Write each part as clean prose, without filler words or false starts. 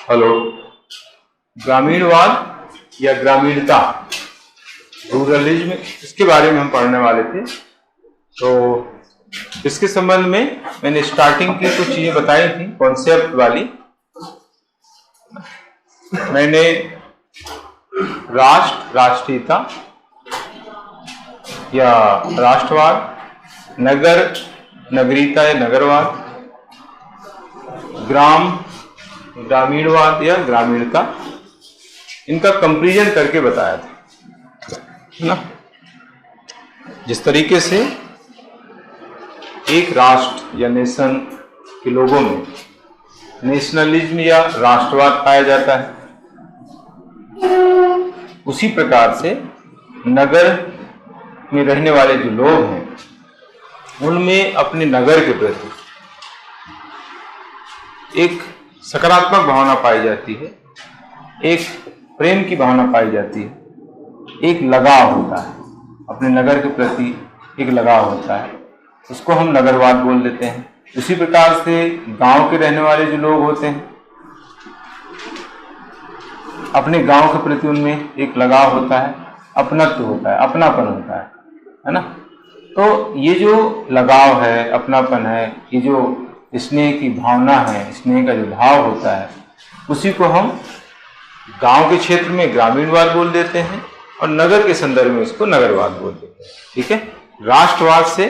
Hello. ग्रामीणवाद या ग्रामीणता, रूरलिज्म, इसके बारे में हम पढ़ने वाले थे। तो इसके संबंध में मैंने स्टार्टिंग की कुछ चीजें बताई थी कॉन्सेप्ट वाली। मैंने राष्ट्रीयता या राष्ट्रवाद, नगरीयता या नगरवाद, ग्रामीणवाद या ग्रामीणता, इनका कंपैरिजन करके बताया था, है ना। जिस तरीके से एक राष्ट्र या नेशन के लोगों में नेशनलिज्म या राष्ट्रवाद पाया जाता है, उसी प्रकार से नगर में रहने वाले जो लोग हैं उनमें अपने नगर के प्रति एक सकारात्मक भावना पाई जाती है, एक प्रेम की भावना पाई जाती है, एक लगाव होता है, अपने नगर के प्रति एक लगाव होता है, उसको हम नगरवाद बोल देते हैं। उसी प्रकार से गांव के रहने वाले जो लोग होते हैं, अपने गांव के प्रति उनमें एक लगाव होता है, अपनत्व होता है, अपनापन होता है ना। तो ये जो लगाव है, अपनापन है, ये जो स्नेह की भावना है, स्नेह का जो भाव होता है, उसी को हम गांव के क्षेत्र में ग्रामीणवाद बोल देते हैं और नगर के संदर्भ में उसको नगरवाद बोल देते हैं। ठीक है, राष्ट्रवाद से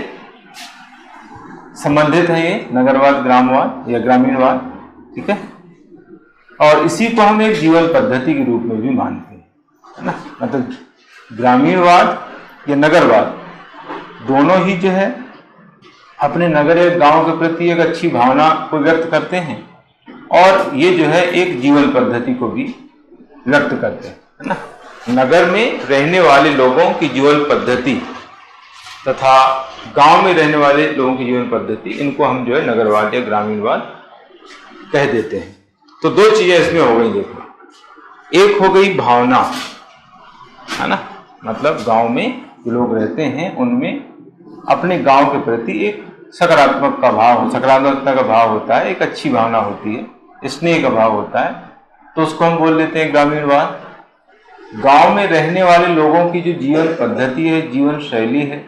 संबंधित है ये नगरवाद, ग्रामवाद या ग्रामीणवाद। ठीक है, और इसी को हम एक जीवन पद्धति के रूप में भी मानते हैं, है ना। मतलब ग्रामीणवाद या नगरवाद दोनों ही जो है अपने नगर या गांव के प्रति एक अच्छी भावना को व्यक्त करते हैं और ये जो है एक जीवन पद्धति को भी व्यक्त करते हैं, है ना। नगर में रहने वाले लोगों की जीवन पद्धति तथा गांव में रहने वाले लोगों की जीवन पद्धति, इनको हम जो है नगरवाद या ग्रामीणवाद कह देते हैं। तो दो चीजें इसमें हो गई। देखो, एक हो गई भावना, है ना, मतलब गांव में जो लोग रहते हैं उनमें अपने गांव के प्रति एक सकारात्मकता का भाव होता है, एक अच्छी भावना होती है, स्नेह का भाव होता है, तो उसको हम बोल देते हैं ग्रामीणवाद। गांव में रहने वाले लोगों की जो जीवन पद्धति है, जीवन शैली है,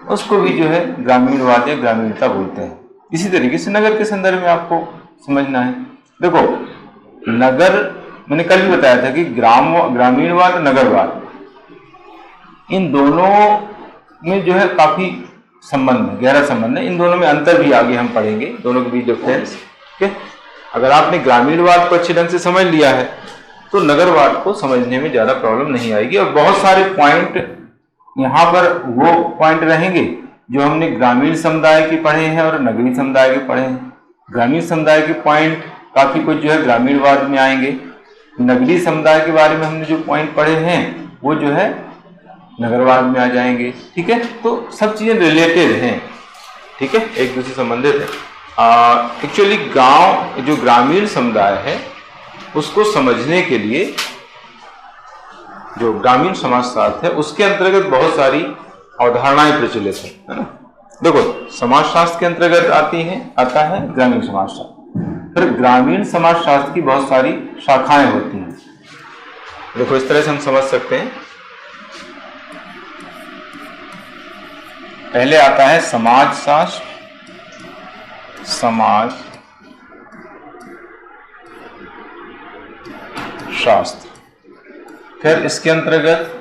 उसको भी जो है ग्रामीणवाद या ग्रामीणता बोलते हैं। इसी तरीके से नगर के संदर्भ में आपको समझना है। देखो, नगर, मैंने कल भी बताया था कि ग्रामीणवाद और नगरवाद, इन दोनों में जो है काफी संबंध है, गहरा संबंध है। इन दोनों में अंतर भी आगे हम पढ़ेंगे, दोनों के बीच डिफरेंस। ठीक है, अगर आपने ग्रामीणवाद को अच्छे ढंग से समझ लिया है तो नगरवाद को समझने में ज्यादा प्रॉब्लम नहीं आएगी। और बहुत सारे पॉइंट यहाँ पर वो पॉइंट रहेंगे जो हमने ग्रामीण समुदाय के पढ़े हैं और नगरीय समुदाय के पढ़े हैं। ग्रामीण समुदाय के पॉइंट काफी कुछ जो है ग्रामीणवाद में आएंगे। नगरीय समुदाय के बारे में हमने जो पॉइंट पढ़े हैं वो जो है नगरवाद में आ जाएंगे। ठीक है, तो सब चीजें रिलेटेड हैं, ठीक है, एक दूसरे से संबंधित है। एक्चुअली गांव, जो ग्रामीण समुदाय है, उसको समझने के लिए जो ग्रामीण समाजशास्त्र है उसके अंतर्गत बहुत सारी अवधारणाएं प्रचलित है ना। देखो, समाजशास्त्र के अंतर्गत आता है ग्रामीण समाजशास्त्र, फिर ग्रामीण समाजशास्त्र की बहुत सारी शाखाएं होती हैं। देखो, इस तरह से हम समझ सकते हैं। पहले आता है समाजशास्त्र, फिर इसके अंतर्गत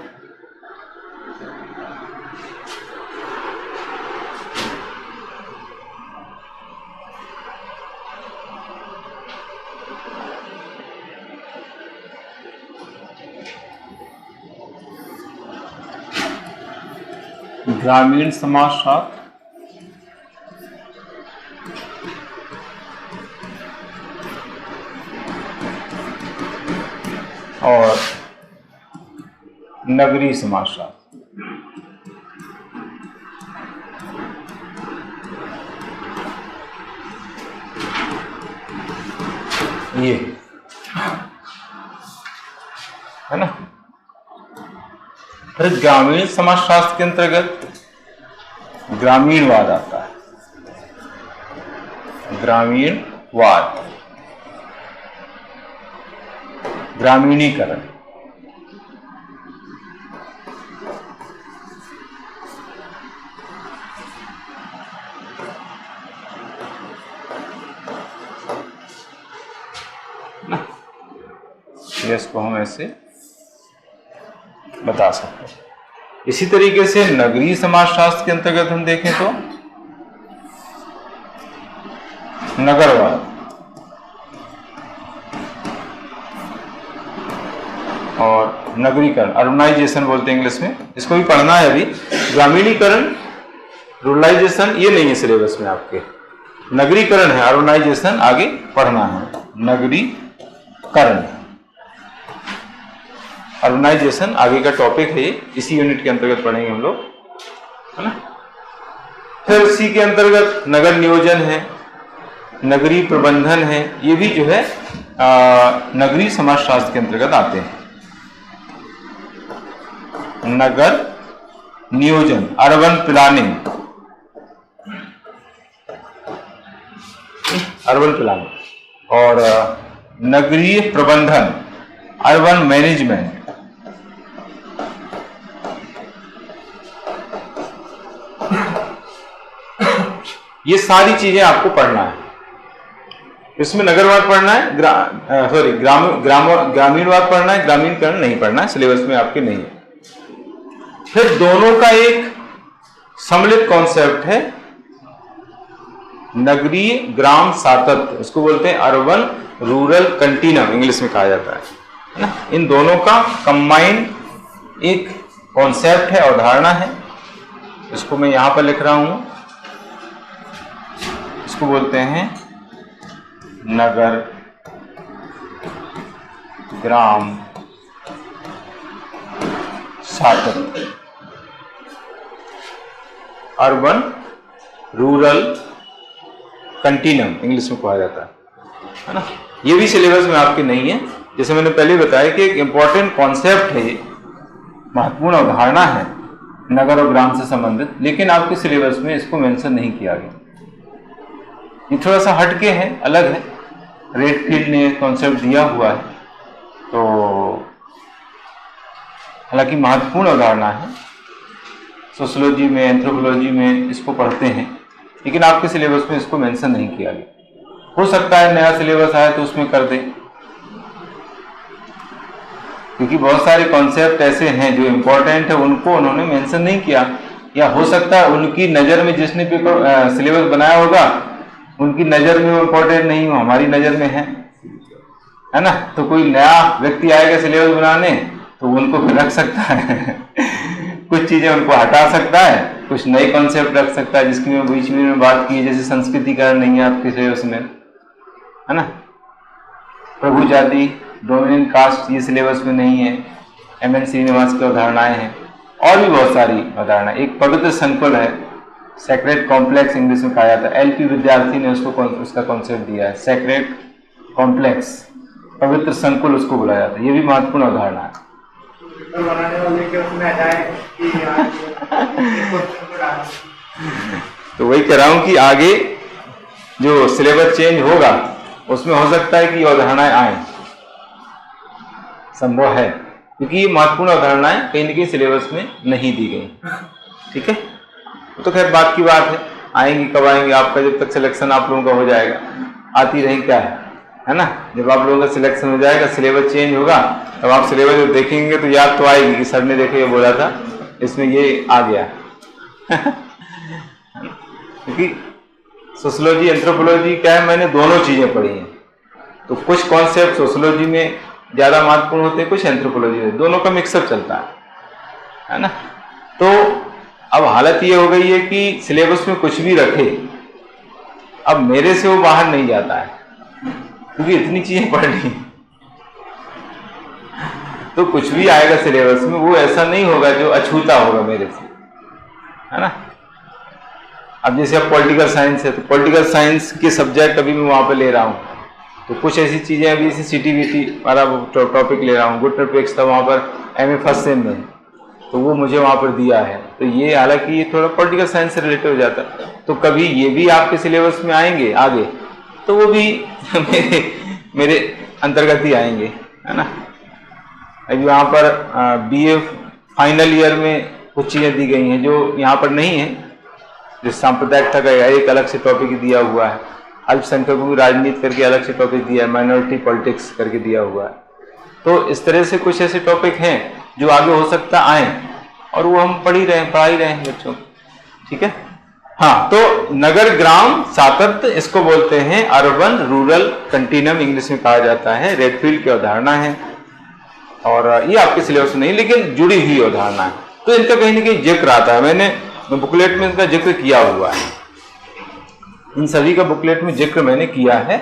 ग्रामीण समाजशास्त्र, और नगरीय समाजशास्त्र। ये है ना। फिर ग्रामीण समाजशास्त्र के अंतर्गत ग्रामीणवाद आता है। ग्रामीणवाद ग्रामीणीकरण। इसको हम ऐसे बता सकते हैं। इसी तरीके से नगरीय समाजशास्त्र के अंतर्गत हम देखें तो नगरवाद और नगरीकरण, अर्बनाइजेशन बोलते हैं इंग्लिश में, इसको भी पढ़ना है अभी। ग्रामीणीकरण, रूरलाइजेशन ये नहीं है सिलेबस में आपके, नगरीकरण है, अर्बनाइजेशन आगे पढ़ना है। नगरीकरण, अर्बनाइजेशन आगे का टॉपिक है, इसी यूनिट के अंतर्गत पढ़ेंगे हम लोग, है ना। फिर इसी के अंतर्गत नगर नियोजन है, नगरीय प्रबंधन है, ये भी जो है नगरीय समाजशास्त्र के अंतर्गत आते हैं। नगर नियोजन, अर्बन प्लानिंग, अर्बन प्लानिंग, और नगरीय प्रबंधन, अर्बन मैनेजमेंट। ये सारी चीजें आपको पढ़ना है। इसमें नगरवाद पढ़ना है, ग्रामीणवाद पढ़ना है, ग्रामीणकरण नहीं पढ़ना है, सिलेबस में आपके नहीं है। फिर दोनों का एक सम्मिलित कॉन्सेप्ट है नगरीय ग्राम सातत्य, उसको बोलते हैं अर्बन रूरल कंटिन्यूम, इंग्लिश में कहा जाता है ना। इन दोनों का कंबाइंड एक कॉन्सेप्ट है, अवधारणा है, इसको मैं यहां पर लिख रहा हूं। इसको बोलते हैं नगर ग्राम सातत्य, अर्बन रूरल कंटिन्यूम इंग्लिश में कहा जाता है ना। ये भी सिलेबस में आपके नहीं है, जैसे मैंने पहले बताया कि एक इंपॉर्टेंट कॉन्सेप्ट है, ये महत्वपूर्ण अवधारणा है नगर और ग्राम से संबंधित, लेकिन आपके सिलेबस में इसको मेंशन नहीं किया गया। ये थोड़ा सा हटके है, अलग है, रेडफील्ड ने कॉन्सेप्ट दिया हुआ है, तो हालांकि महत्वपूर्ण अवधारणा है, सोशियोलॉजी में, एंथ्रोपोलॉजी में इसको पढ़ते हैं, लेकिन आपके सिलेबस में इसको मेंशन नहीं किया गया। हो सकता है नया सिलेबस आए तो उसमें कर दें, क्योंकि बहुत सारे कॉन्सेप्ट ऐसे हैं जो इम्पोर्टेंट है, उनको उन्होंने मेंशन नहीं किया, या हो सकता है उनकी नज़र में जिसने पेपर सिलेबस बनाया होगा उनकी नज़र में वो इम्पोर्टेंट नहीं हो, हमारी नज़र में है ना। तो कोई नया व्यक्ति आएगा सिलेबस बनाने तो उनको फिर रख सकता है कुछ चीज़ें उनको हटा सकता है, कुछ नए कॉन्सेप्ट रख सकता है, जिसकी मैं बीच में बात की, जैसे संस्कृतिकरण नहीं है आपके सिलेबस में, है ना। प्रभु जाति, डोमिनेंट कास्ट ये सिलेबस में नहीं है, एम.एन. श्रीनिवास की अवधारणाएं हैं, और भी बहुत सारी अवधारणा। एक पवित्र संकुल है, सेक्रेट कॉम्प्लेक्स इंग्लिश में कहा जाता है, एल.पी. विद्यार्थी ने उसका कॉन्सेप्ट दिया है, सेक्रेट कॉम्प्लेक्स, पवित्र संकुल उसको बुलाया जाता है, ये भी महत्वपूर्ण अवधारणा है। तो वही कह रहा हूं कि आगे जो सिलेबस चेंज होगा उसमें हो सकता है कि अवधारणाएं आए, संभव है, क्योंकि ये महत्वपूर्ण अवधारणाएं कहीं न कहीं सिलेबस में नहीं दी गई। ठीक है, तो खैर बात की बात है, आएंगी कब आएंगे, आपका जब तक सिलेक्शन आप लोगों का हो जाएगा, आती रही क्या है ना। जब आप लोगों का सिलेक्शन हो जाएगा, सिलेबस चेंज होगा, तब आप सिलेबस जब देखेंगे तो याद तो आएगी कि सर ने देखे ये बोला था, इसमें ये आ गया क्योंकि सोशियोलॉजी, एंथ्रोपोलॉजी क्या है, मैंने दोनों चीज़ें पढ़ी हैं, तो कुछ कॉन्सेप्ट सोशियोलॉजी में ज़्यादा महत्वपूर्ण होते हैं, कुछ एंथ्रोपोलॉजी में, दोनों का मिक्सअप चलता है ना। तो अब हालत ये हो गई है कि सिलेबस में कुछ भी रखे, अब मेरे से वो बाहर नहीं जाता है, क्योंकि इतनी चीजें पढ़ ली, तो कुछ भी आएगा सिलेबस में वो ऐसा नहीं होगा जो अछूता होगा मेरे से, है ना। अब जैसे अब पॉलिटिकल साइंस है, तो पॉलिटिकल साइंस के सब्जेक्ट अभी मैं वहाँ पे ले रहा हूँ, तो कुछ ऐसी चीज़ें अभी जैसे सीटीवीटी वाला टॉपिक ले रहा हूँ, गुड निरपेक्ष था वहाँ पर एमए फर्स्ट सेम में, तो वो मुझे वहाँ पर दिया है। तो ये हालांकि ये थोड़ा पॉलिटिकल साइंस से रिलेटेड हो जाता है, तो कभी ये भी आपके सिलेबस में आएंगे आगे, तो वो भी मेरे अंतर्गत ही आएंगे, है ना। अभी यहाँ पर BA फाइनल ईयर में कुछ चीज़ें दी गई हैं जो यहाँ पर नहीं है। जो सांप्रदायिकता का एक अलग से टॉपिक दिया हुआ है, अल्पसंख्यकों की राजनीति करके अलग से टॉपिक दिया है, माइनॉरिटी पॉलिटिक्स करके दिया हुआ है। तो इस तरह से कुछ ऐसे टॉपिक हैं जो आगे हो सकता आए और वो हम पढ़ा ही रहे हैं बच्चों, ठीक है। हाँ, तो नगर ग्राम सातत्य इसको बोलते हैं अर्बन रूरल कंटिन्यूम इंग्लिश में कहा जाता है। रेडफील्ड की अवधारणा है और ये आपके सिलेबस में नहीं लेकिन जुड़ी हुई अवधारणा है। तो इनका कहीं ना कहीं जिक्र आता है, मैंने बुकलेट में इनका जिक्र किया हुआ है। इन सभी का बुकलेट में जिक्र मैंने किया है,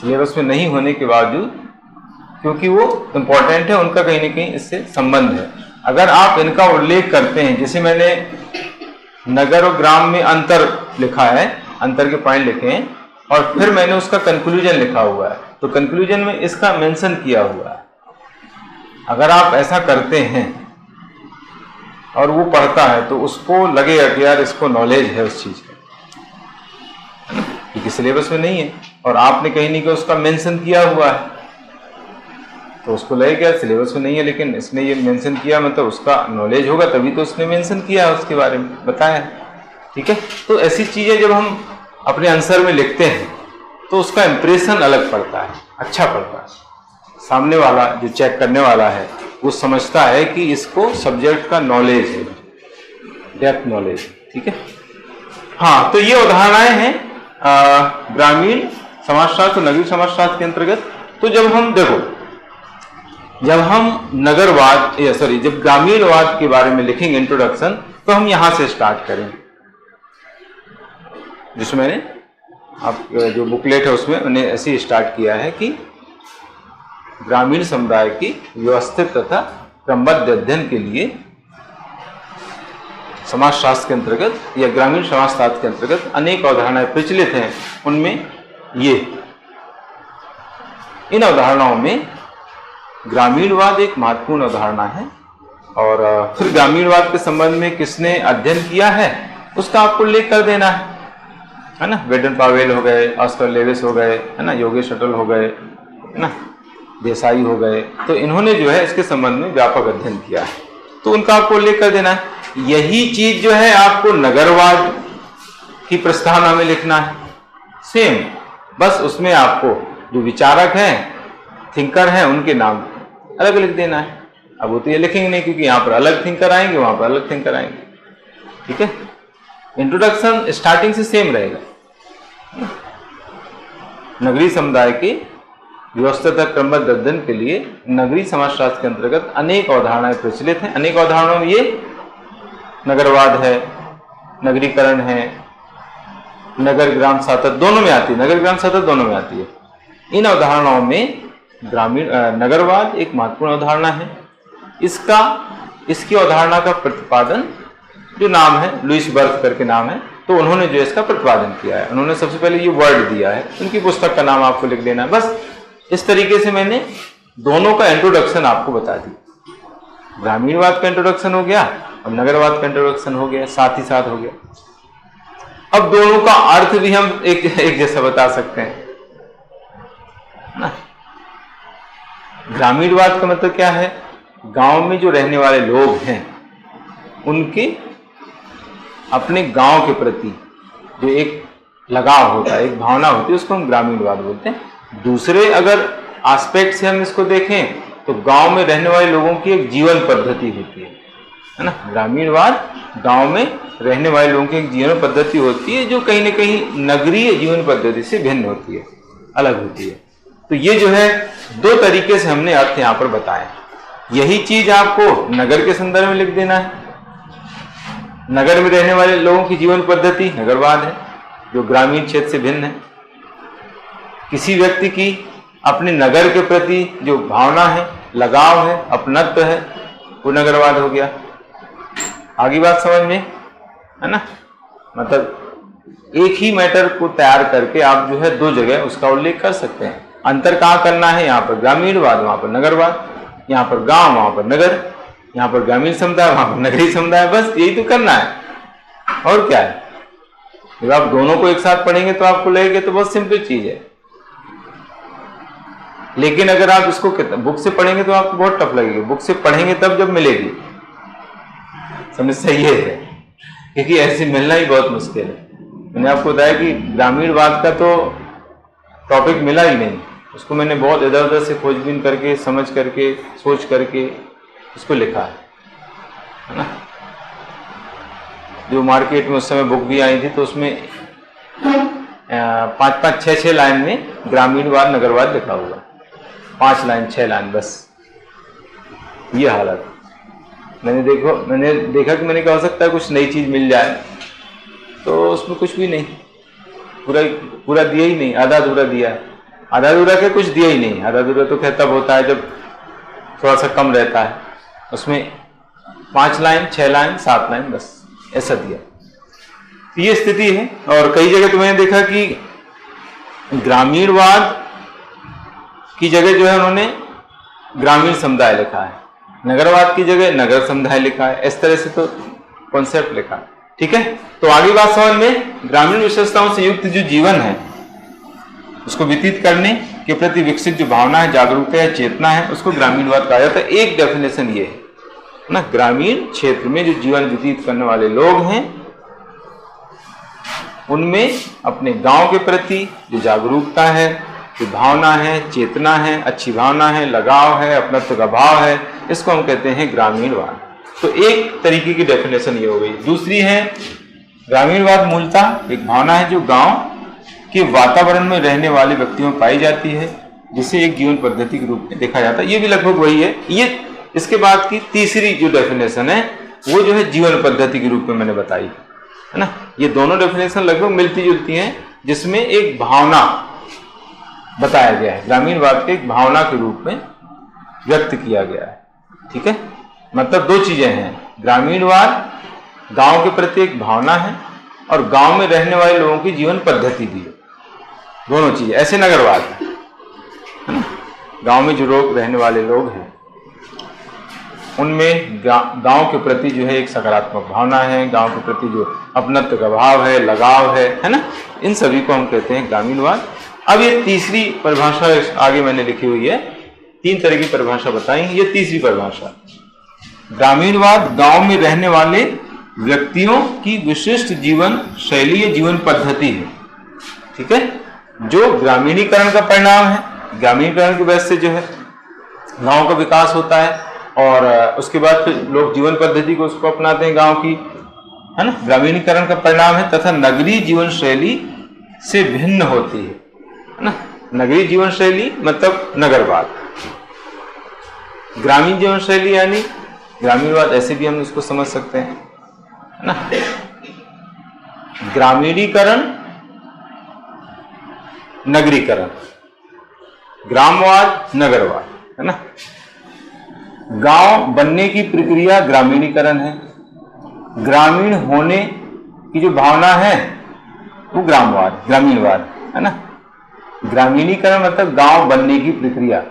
सिलेबस में नहीं होने के बावजूद, क्योंकि वो इंपॉर्टेंट है, उनका कहीं ना कहीं इससे संबंध है। अगर आप इनका उल्लेख करते हैं, जैसे मैंने नगर और ग्राम में अंतर लिखा है, अंतर के पॉइंट लिखे हैं और फिर मैंने उसका कंक्लूजन लिखा हुआ है, तो कंक्लूजन में इसका मेंशन किया हुआ है। अगर आप ऐसा करते हैं और वो पढ़ता है तो उसको लगेगा कि यार इसको नॉलेज है उस चीज का, क्योंकि सिलेबस में नहीं है और आपने कहीं नहीं कहीं उसका मेंशन किया हुआ है, तो उसको लगेगा सिलेबस में नहीं है लेकिन इसने ये मेंशन किया, मतलब उसका नॉलेज होगा तभी तो उसने मेंशन किया, उसके बारे में बताया, ठीक है। तो ऐसी चीजें जब हम अपने आंसर में लिखते हैं तो उसका इंप्रेशन अलग पड़ता है, अच्छा पड़ता है। सामने वाला जो चेक करने वाला है वो समझता है कि इसको सब्जेक्ट का नॉलेज है, डेप्थ नॉलेज, ठीक है। हाँ, तो ये उदाहरणाएं हैं ग्रामीण समाजशास्त्र और नगरीय समाजशास्त्र के अंतर्गत। तो जब हम देखो, जब हम नगरवाद जब ग्रामीणवाद के बारे में लिखेंगे इंट्रोडक्शन, तो हम यहां से स्टार्ट करेंगे। जिसमें मैंने आप जो बुकलेट है उसमें मैंने ऐसे स्टार्ट किया है कि ग्रामीण समुदाय की व्यवस्थित तथा क्रमबद्ध अध्ययन के लिए समाजशास्त्र के अंतर्गत या ग्रामीण समाजशास्त्र के अंतर्गत अनेक अवधारणाएं प्रचलित हैं। उनमें ये इन अवधारणाओं में ग्रामीणवाद एक महत्वपूर्ण अवधारणा है और फिर ग्रामीणवाद के संबंध में किसने अध्ययन किया है उसका आपको उल्लेख कर देना है ना। वेडन पावेल हो गए, ऑस्कर लेविस हो गए, है ना, योगेश अटल हो गए, है ना, देसाई हो गए, तो इन्होंने जो है इसके संबंध में व्यापक अध्ययन किया है, तो उनका आपको उल्लेख कर देना है। यही चीज जो है आपको नगरवाद की प्रस्तावना में लिखना है, सेम, बस उसमें आपको जो विचारक हैं, थिंकर हैं, उनके नाम अलग लिख देना है। अब वो तो ये लिखेंगे नहीं क्योंकि यहाँ पर अलग थिंकर आएंगे, वहां पर अलग थिंकर आएंगे, ठीक है। इंट्रोडक्शन स्टार्टिंग से सेम रहेगा। नगरीय समुदाय के व्यवस्थित क्रमबद्ध अध्ययन के लिए नगरीय समाजशास्त्र के अंतर्गत अनेक अवधारणाएं प्रचलित हैं। अनेक अवधारणाओं में ये नगरवाद है, नगरीकरण है, नगर ग्राम सातत्य दोनों में आती है, नगर ग्राम सातत्य दोनों में आती है। इन अवधारणाओं में ग्रामीण नगरवाद एक महत्वपूर्ण अवधारणा है। इसकी अवधारणा का प्रतिपादन जो नाम है, लुइस बर्थ करके नाम है, तो उन्होंने जो इसका प्रतिपादन किया है, उन्होंने सबसे पहले ये वर्ड दिया है, उनकी पुस्तक का नाम आपको लिख देना है। बस इस तरीके से मैंने दोनों का इंट्रोडक्शन आपको बता दी। ग्रामीणवाद का इंट्रोडक्शन हो गया और नगरवाद का इंट्रोडक्शन हो गया, साथ ही साथ हो गया। अब दोनों का अर्थ भी हम एक जैसा बता सकते हैं ना। ग्रामीणवाद का मतलब क्या है? गांव में जो रहने वाले लोग हैं उनके अपने गांव के प्रति जो एक लगाव होता है, एक भावना होती है, उसको हम ग्रामीणवाद बोलते हैं। दूसरे अगर एस्पेक्ट से हम इसको देखें तो गांव में रहने वाले लोगों की एक जीवन पद्धति होती है ना। ग्रामीणवाद गांव में रहने वाले लोगों की एक जीवन पद्धति होती है जो कहीं न कहीं नगरीय जीवन पद्धति से भिन्न होती है, अलग होती है। तो ये जो है दो तरीके से हमने अर्थ यहाँ पर बताए। यही चीज आपको नगर के संदर्भ में लिख देना है। नगर में रहने वाले लोगों की जीवन पद्धति नगरवाद है जो ग्रामीण क्षेत्र से भिन्न है। किसी व्यक्ति की अपने नगर के प्रति जो भावना है, लगाव है, अपनत्व है, वो नगरवाद हो गया। आगे बात समझ में है ना। मतलब एक ही मैटर को तैयार करके आप जो है दो जगह उसका उल्लेख कर सकते हैं। अंतर कहाँ करना है? यहाँ पर ग्रामीणवाद, वहां पर नगरवाद, यहाँ पर गांव, वहां पर नगर, यहाँ पर ग्रामीण समुदाय, वहां पर नगरीय समुदाय, बस यही तो करना है और क्या है। जब आप दोनों को एक साथ पढ़ेंगे तो आपको लगेगा तो बहुत सिंपल चीज है। लेकिन अगर आप इसको बुक से पढ़ेंगे तो आपको बहुत टफ लगेगी, बुक से पढ़ेंगे तब जब मिलेगी। समस्या ये है, क्योंकि ऐसी मिलना ही बहुत मुश्किल है। मैंने आपको बताया कि ग्रामीणवाद का तो टॉपिक मिला ही नहीं, उसको मैंने बहुत इधर उधर से खोजबीन करके, समझ करके, सोच करके उसको लिखा है ना। जो मार्केट में उस समय बुक भी आई थी तो उसमें 5-5, 6-6 लाइन में ग्रामीणवाद नगरवाद लिखा हुआ, 5 लाइन 6 लाइन बस, ये हालत। मैंने देखा कि मैंने कहा हो सकता है कुछ नई चीज मिल जाए, तो उसमें कुछ भी नहीं, पूरा दिया ही नहीं, आधा अधूरा दिया। आधा अधूरा के कुछ दिया ही नहीं। आधा अधूरा तो खैर तब होता है जब थोड़ा सा कम रहता है। उसमें 5 लाइन 6 लाइन 7 लाइन बस ऐसा दिया। ये स्थिति है। और कई जगह तो मैंने देखा कि ग्रामीणवाद की जगह जो है उन्होंने ग्रामीण समुदाय लिखा है, नगरवाद की जगह नगर समुदाय लिखा है। इस तरह से तो कॉन्सेप्ट लिखा है। ठीक है, तो आगे बात समझ में, ग्रामीण विशेषताओं से युक्त जो जीवन है उसको व्यतीत करने के प्रति विकसित जो भावना है, जागरूकता है, चेतना है, उसको ग्रामीणवाद कहा जाता है। एक डेफिनेशन ये है ना, ग्रामीण क्षेत्र में जो जीवन व्यतीत करने वाले लोग हैं उनमें अपने गांव के प्रति जो जागरूकता है, जो भावना है, चेतना है, अच्छी भावना है, लगाव है, अपनत्व का भाव है, इसको हम कहते हैं ग्रामीणवाद। तो एक तरीके की डेफिनेशन ये हो गई। दूसरी है, ग्रामीणवाद मूलतः एक भावना है जो गांव के वातावरण में रहने वाले व्यक्तियों में पाई जाती है, जिसे एक जीवन पद्धति के रूप में देखा जाता है। ये भी लगभग वही है। ये इसके बाद की तीसरी जो डेफिनेशन है वो जो है जीवन पद्धति के रूप में मैंने बताई है ना। ये दोनों डेफिनेशन लगभग मिलती जुलती हैं, जिसमें एक भावना बताया गया है, ग्रामीणवाद के एक भावना के रूप में व्यक्त किया गया है। ठीक है, मतलब दो चीजें हैं, ग्रामीणवाद गांव के प्रति एक भावना है और गांव में रहने वाले लोगों की जीवन पद्धति भी है, दोनों चीजें। ऐसे नगरवाद है ना, गांव में जो लोग रहने वाले लोग हैं उनमें गांव के प्रति जो है एक सकारात्मक भावना है, गांव के प्रति जो अपनत्व का भाव है, लगाव है ना, इन सभी को हम कहते हैं ग्रामीणवाद। अब ये तीसरी परिभाषा आगे मैंने लिखी हुई है, 3 तरह की परिभाषा बताई, ये तीसरी परिभाषा। ग्रामीणवाद गांव में रहने वाले व्यक्तियों की विशिष्ट जीवन शैली, जीवन पद्धति है। ठीक है, जो ग्रामीणीकरण का परिणाम है। ग्रामीणीकरण की वजह से जो है गांव का विकास होता है और उसके बाद फिर लोग जीवन पद्धति को उसको अपनाते हैं गांव की, है ना, ग्रामीणीकरण का परिणाम है। तथा नगरीय जीवन शैली से भिन्न होती है ना। नगरीय जीवन शैली मतलब नगरवाद, ग्रामीण जीवन शैली यानी ग्रामीणवाद, ऐसे भी हम इसको समझ सकते हैं, है ना। ग्रामीणीकरण, नगरीकरण, ग्रामवाद, नगरवाद, है ना। गांव बनने की प्रक्रिया ग्रामीणीकरण है, ग्रामीण होने की जो भावना है वो ग्रामवाद, ग्रामीणवाद, है ना। ग्रामीणीकरण मतलब गांव बनने की प्रक्रिया,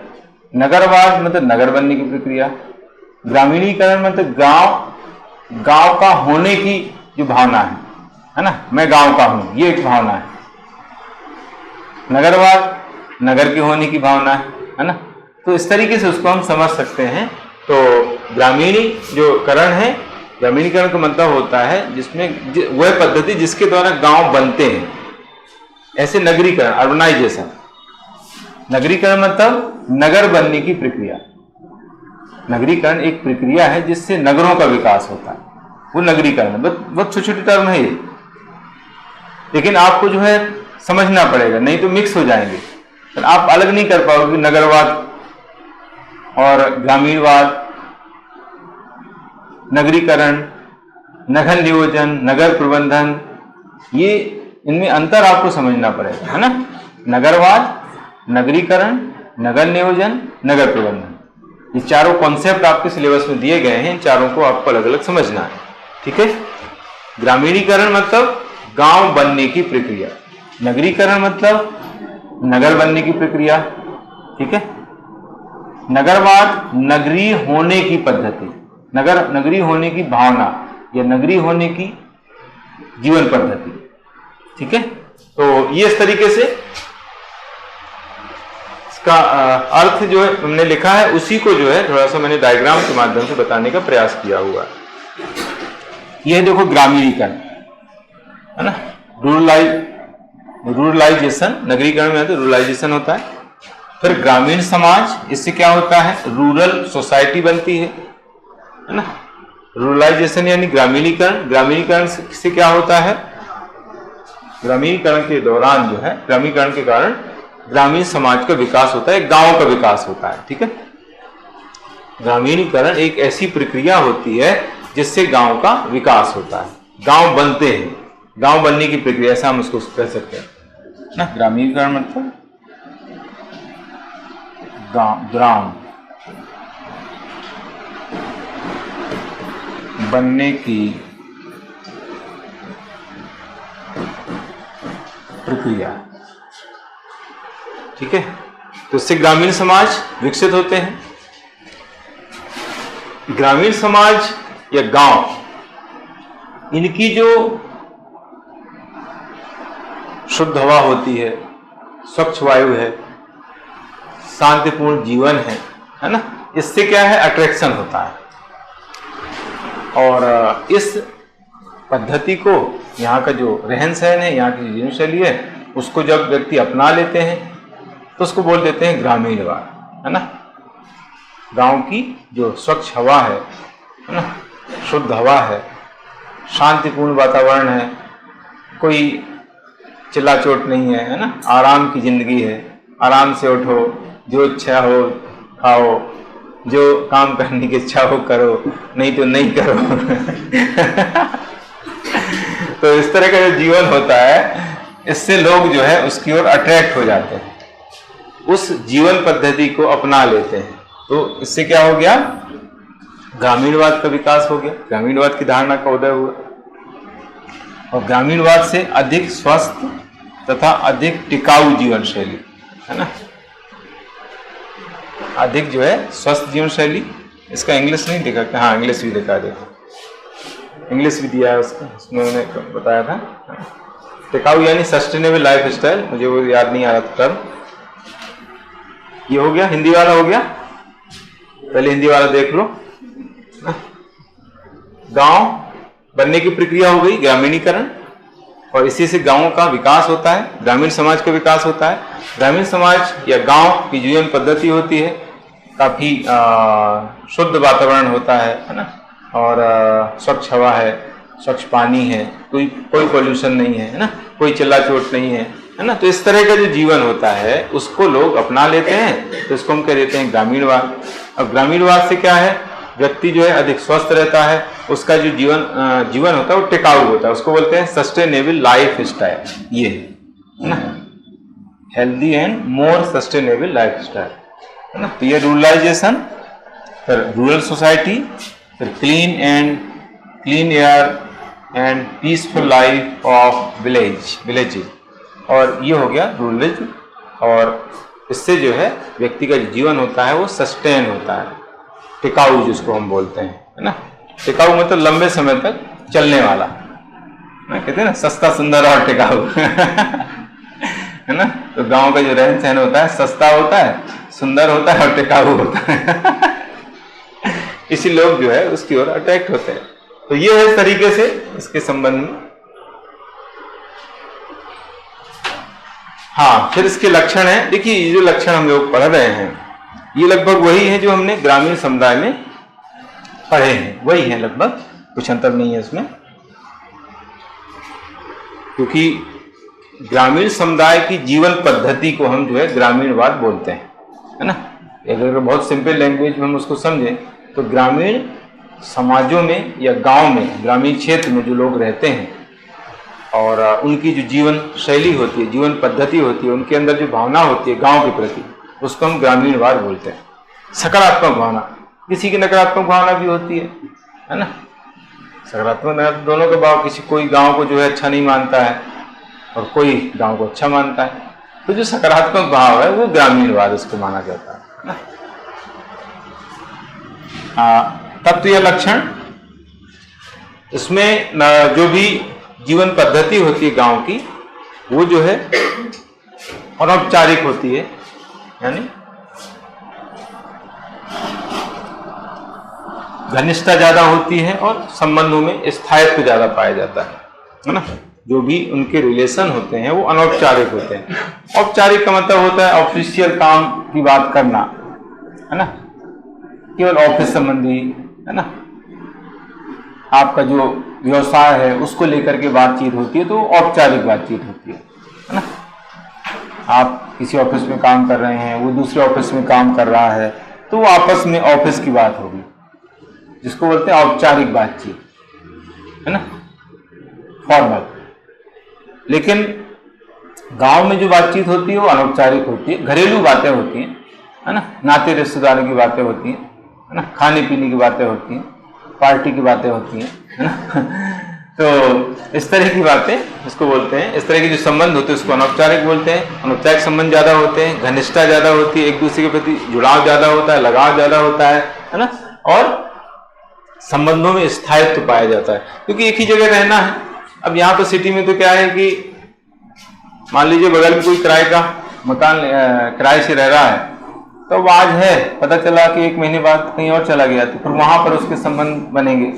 नगरवाद मतलब नगर बनने की प्रक्रिया, ग्रामीणीकरण मतलब गांव का होने की जो भावना है ना, मैं गांव का हूं, ये एक भावना है। नगरवाद नगर के होने की भावना है ना। तो इस तरीके से उसको हम समझ सकते हैं। तो ग्रामीणी जो करण है, ग्रामीणीकरण का मतलब होता है जिसमें वह पद्धति जिसके द्वारा गांव बनते हैं। ऐसे नगरीकरण, अर्बनाइजेशन, नगरीकरण मतलब नगर बनने की प्रक्रिया। नगरीकरण एक प्रक्रिया है जिससे नगरों का विकास होता है, वो नगरीकरण। बहुत छोटी छोटी टर्म है ये, लेकिन आपको जो है समझना पड़ेगा, नहीं तो मिक्स हो जाएंगे, तो आप अलग नहीं कर पाओगे नगरवाद और ग्रामीणवाद, नगरीकरण, नगर नियोजन, नगर प्रबंधन, ये इनमें अंतर आपको समझना पड़ेगा, है ना। नगरवाद, नगरीकरण, नगर नियोजन, नगर प्रबंधन, ये चारों कॉन्सेप्ट आपके सिलेबस में दिए गए हैं। इन चारों को आपको अलग अलग समझना है। ठीक है, ग्रामीणीकरण मतलब गांव बनने की प्रक्रिया, नगरीकरण मतलब नगर बनने की प्रक्रिया। ठीक है, नगरवाद नगरीय होने की पद्धति, नगरीय होने की भावना या नगरीय होने की जीवन पद्धति। ठीक है, तो ये इस तरीके से इसका अर्थ जो है हमने लिखा है उसी को जो है थोड़ा सा मैंने डायग्राम के माध्यम से बताने का प्रयास किया हुआ है। यह देखो ग्रामीणीकरण है ना, रूरलाइजेशन, नगरीकरण में तो रूरलाइजेशन होता है। फिर ग्रामीण समाज, इससे क्या होता है, रूरल सोसाइटी बनती है ना। रूरलाइजेशन यानी ग्रामीणीकरण, ग्रामीणीकरण से क्या होता है, ग्रामीणीकरण के दौरान जो है, ग्रामीणीकरण के कारण ग्रामीण समाज का विकास होता है, गांव का विकास होता है। ठीक है, ग्रामीणीकरण एक ऐसी प्रक्रिया होती है जिससे गांव का विकास होता है, गांव बनते हैं, गांव बनने की प्रक्रिया, ऐसा हम उसको कह सकते हैं ना। ग्रामीणीकरण मतलब ग्राम बनने की प्रक्रिया। ठीक है, तो इससे ग्रामीण समाज विकसित होते हैं। ग्रामीण समाज या गांव, इनकी जो शुद्ध हवा होती है, स्वच्छ वायु है, शांतिपूर्ण जीवन है ना, इससे क्या है, अट्रैक्शन होता है। और इस पद्धति को, यहाँ का जो रहन सहन है, यहाँ की जीवन शैली है, उसको जब व्यक्ति अपना लेते हैं तो उसको बोल देते हैं ग्रामीणवाद, है ना। गांव की जो स्वच्छ हवा है ना, शुद्ध हवा है, शांतिपूर्ण वातावरण है, कोई चिल्ला चोट नहीं है ना, आराम की जिंदगी है, आराम से उठो, जो इच्छा हो खाओ, जो काम करने की इच्छा हो करो, नहीं तो नहीं करो तो इस तरह का जो जीवन होता है, इससे लोग जो है उसकी ओर अट्रैक्ट हो जाते हैं, उस जीवन पद्धति को अपना लेते हैं। तो इससे क्या हो गया, ग्रामीणवाद का विकास हो गया, ग्रामीणवाद की धारणा का उदय हुआ। और ग्रामीणवाद से अधिक स्वस्थ तथा अधिक टिकाऊ जीवन शैली, है ना, अधिक जो है स्वस्थ जीवन शैली। इसका इंग्लिश नहीं दिखा, हाँ इंग्लिश भी दिखा, देखो इंग्लिश भी दिया है उसका, उसमें मैंने बताया था। टिकाऊ यानी सस्टेनेबल लाइफ स्टाइल, मुझे वो याद नहीं आ रहा था टर्म। ये हो गया, हिंदी वाला हो गया, पहले हिंदी वाला देख लो। गांव बनने की प्रक्रिया हो गई, ग्रामीणीकरण, और इसी से गांवों का विकास होता है, ग्रामीण समाज का विकास होता है। ग्रामीण समाज या गांव की जीवन पद्धति होती है, काफी शुद्ध वातावरण होता है ना, और स्वच्छ हवा है, स्वच्छ पानी है, कोई पोल्यूशन नहीं है ना, कोई चिल्ला चोट नहीं है ना। तो इस तरह का जो जीवन होता है उसको लोग अपना लेते हैं, तो इसको हम कह देते हैं ग्रामीणवाद। अब ग्रामीणवाद से क्या है, व्यक्ति जो है अधिक स्वस्थ रहता है, उसका जो जीवन होता है वो टिकाऊ होता है, उसको बोलते हैं सस्टेनेबल लाइफ स्टाइल, ये है ना, healthy and more sustainable life style, है ना। तो ये रूरलाइजेशन, फिर रूरल सोसाइटी, फिर clean air and peaceful life of villages, और ये हो गया रूरलिज्म। और इससे जो है व्यक्ति का जीवन होता है वो सस्टेन होता है, टिकाऊ जिसको हम बोलते हैं, है ना। टिकाऊ मतलब लंबे समय तक चलने वाला, कहते हैं ना, सस्ता सुंदर और टिकाऊ है ना। तो गांव का जो रहन सहन होता है सस्ता होता है, सुंदर होता है और टिकाऊ होता है इसी लोग जो है उसकी ओर अट्रैक्ट होते हैं। तो ये है इस तरीके से इसके संबंध में। हाँ, फिर इसके लक्षण है, देखिए ये जो लक्षण हम लोग पढ़ रहे हैं ये लगभग वही है जो हमने ग्रामीण समुदाय में पढ़े हैं, वही है लगभग, कुछ अंतर नहीं है इसमें। क्योंकि ग्रामीण समुदाय की जीवन पद्धति को हम जो है ग्रामीणवाद बोलते हैं, है ना। अगर बहुत सिंपल लैंग्वेज में हम उसको समझें तो ग्रामीण समाजों में या गांव में, ग्रामीण क्षेत्र में जो लोग रहते हैं और उनकी जो जीवन शैली होती है, जीवन पद्धति होती है, उनके अंदर जो भावना होती है गांव के प्रति, उसको हम ग्रामीणवाद बोलते हैं। सकारात्मक भावना, किसी की नकारात्मक भावना भी होती है ना। सकारात्मक नकारात्मक दोनों का भाव, किसी कोई गांव को जो है अच्छा नहीं मानता है और कोई गांव को अच्छा मानता है, तो जो सकारात्मक भाव है वो ग्रामीणवाद उसको माना जाता है ना। तत्व या लक्षण, इसमें जो भी जीवन पद्धति होती है गांव की, वो जो है अनौपचारिक होती है यानी घनिष्ठता ज्यादा होती है और संबंधों में स्थायित्व ज्यादा पाया जाता है ना। जो भी उनके रिलेशन होते हैं वो अनौपचारिक होते हैं। औपचारिक का मतलब होता है ऑफिशियल काम की बात करना, है ना, केवल ऑफिस संबंधी, है ना, आपका जो व्यवसाय है उसको लेकर के बातचीत होती है तो औपचारिक बातचीत होती है ना। आप किसी ऑफिस में काम कर रहे हैं, वो दूसरे ऑफिस में काम कर रहा है, तो वो आपस में ऑफिस की बात होगी, जिसको बोलते हैं औपचारिक बातचीत, है ना, फॉर्मल। लेकिन गांव में जो बातचीत होती है वो अनौपचारिक होती है, घरेलू बातें होती हैं, है ना, नाते रिश्तेदारों की बातें होती हैं, है ना, खाने पीने की बातें होती हैं, पार्टी की बातें होती हैं, है ना। तो इस तरह की बातें इसको बोलते हैं, इस तरह के जो संबंध होते हैं उसको अनौपचारिक बोलते हैं। अनौपचारिक संबंध ज्यादा होते हैं, घनिष्ठता ज्यादा होती है, एक दूसरे के प्रति जुड़ाव ज्यादा होता है, लगाव ज्यादा होता है ना, और संबंधों में स्थायित्व पाया जाता है, क्योंकि एक ही जगह रहना है। अब यहाँ तो सिटी में तो क्या है कि मान लीजिए बगल में कोई किराए का मकान किराए से रह रहा है, तो अब आज है, पता चला कि 1 महीने बाद कहीं और चला गया, तो फिर वहां पर उसके संबंध बनेंगे,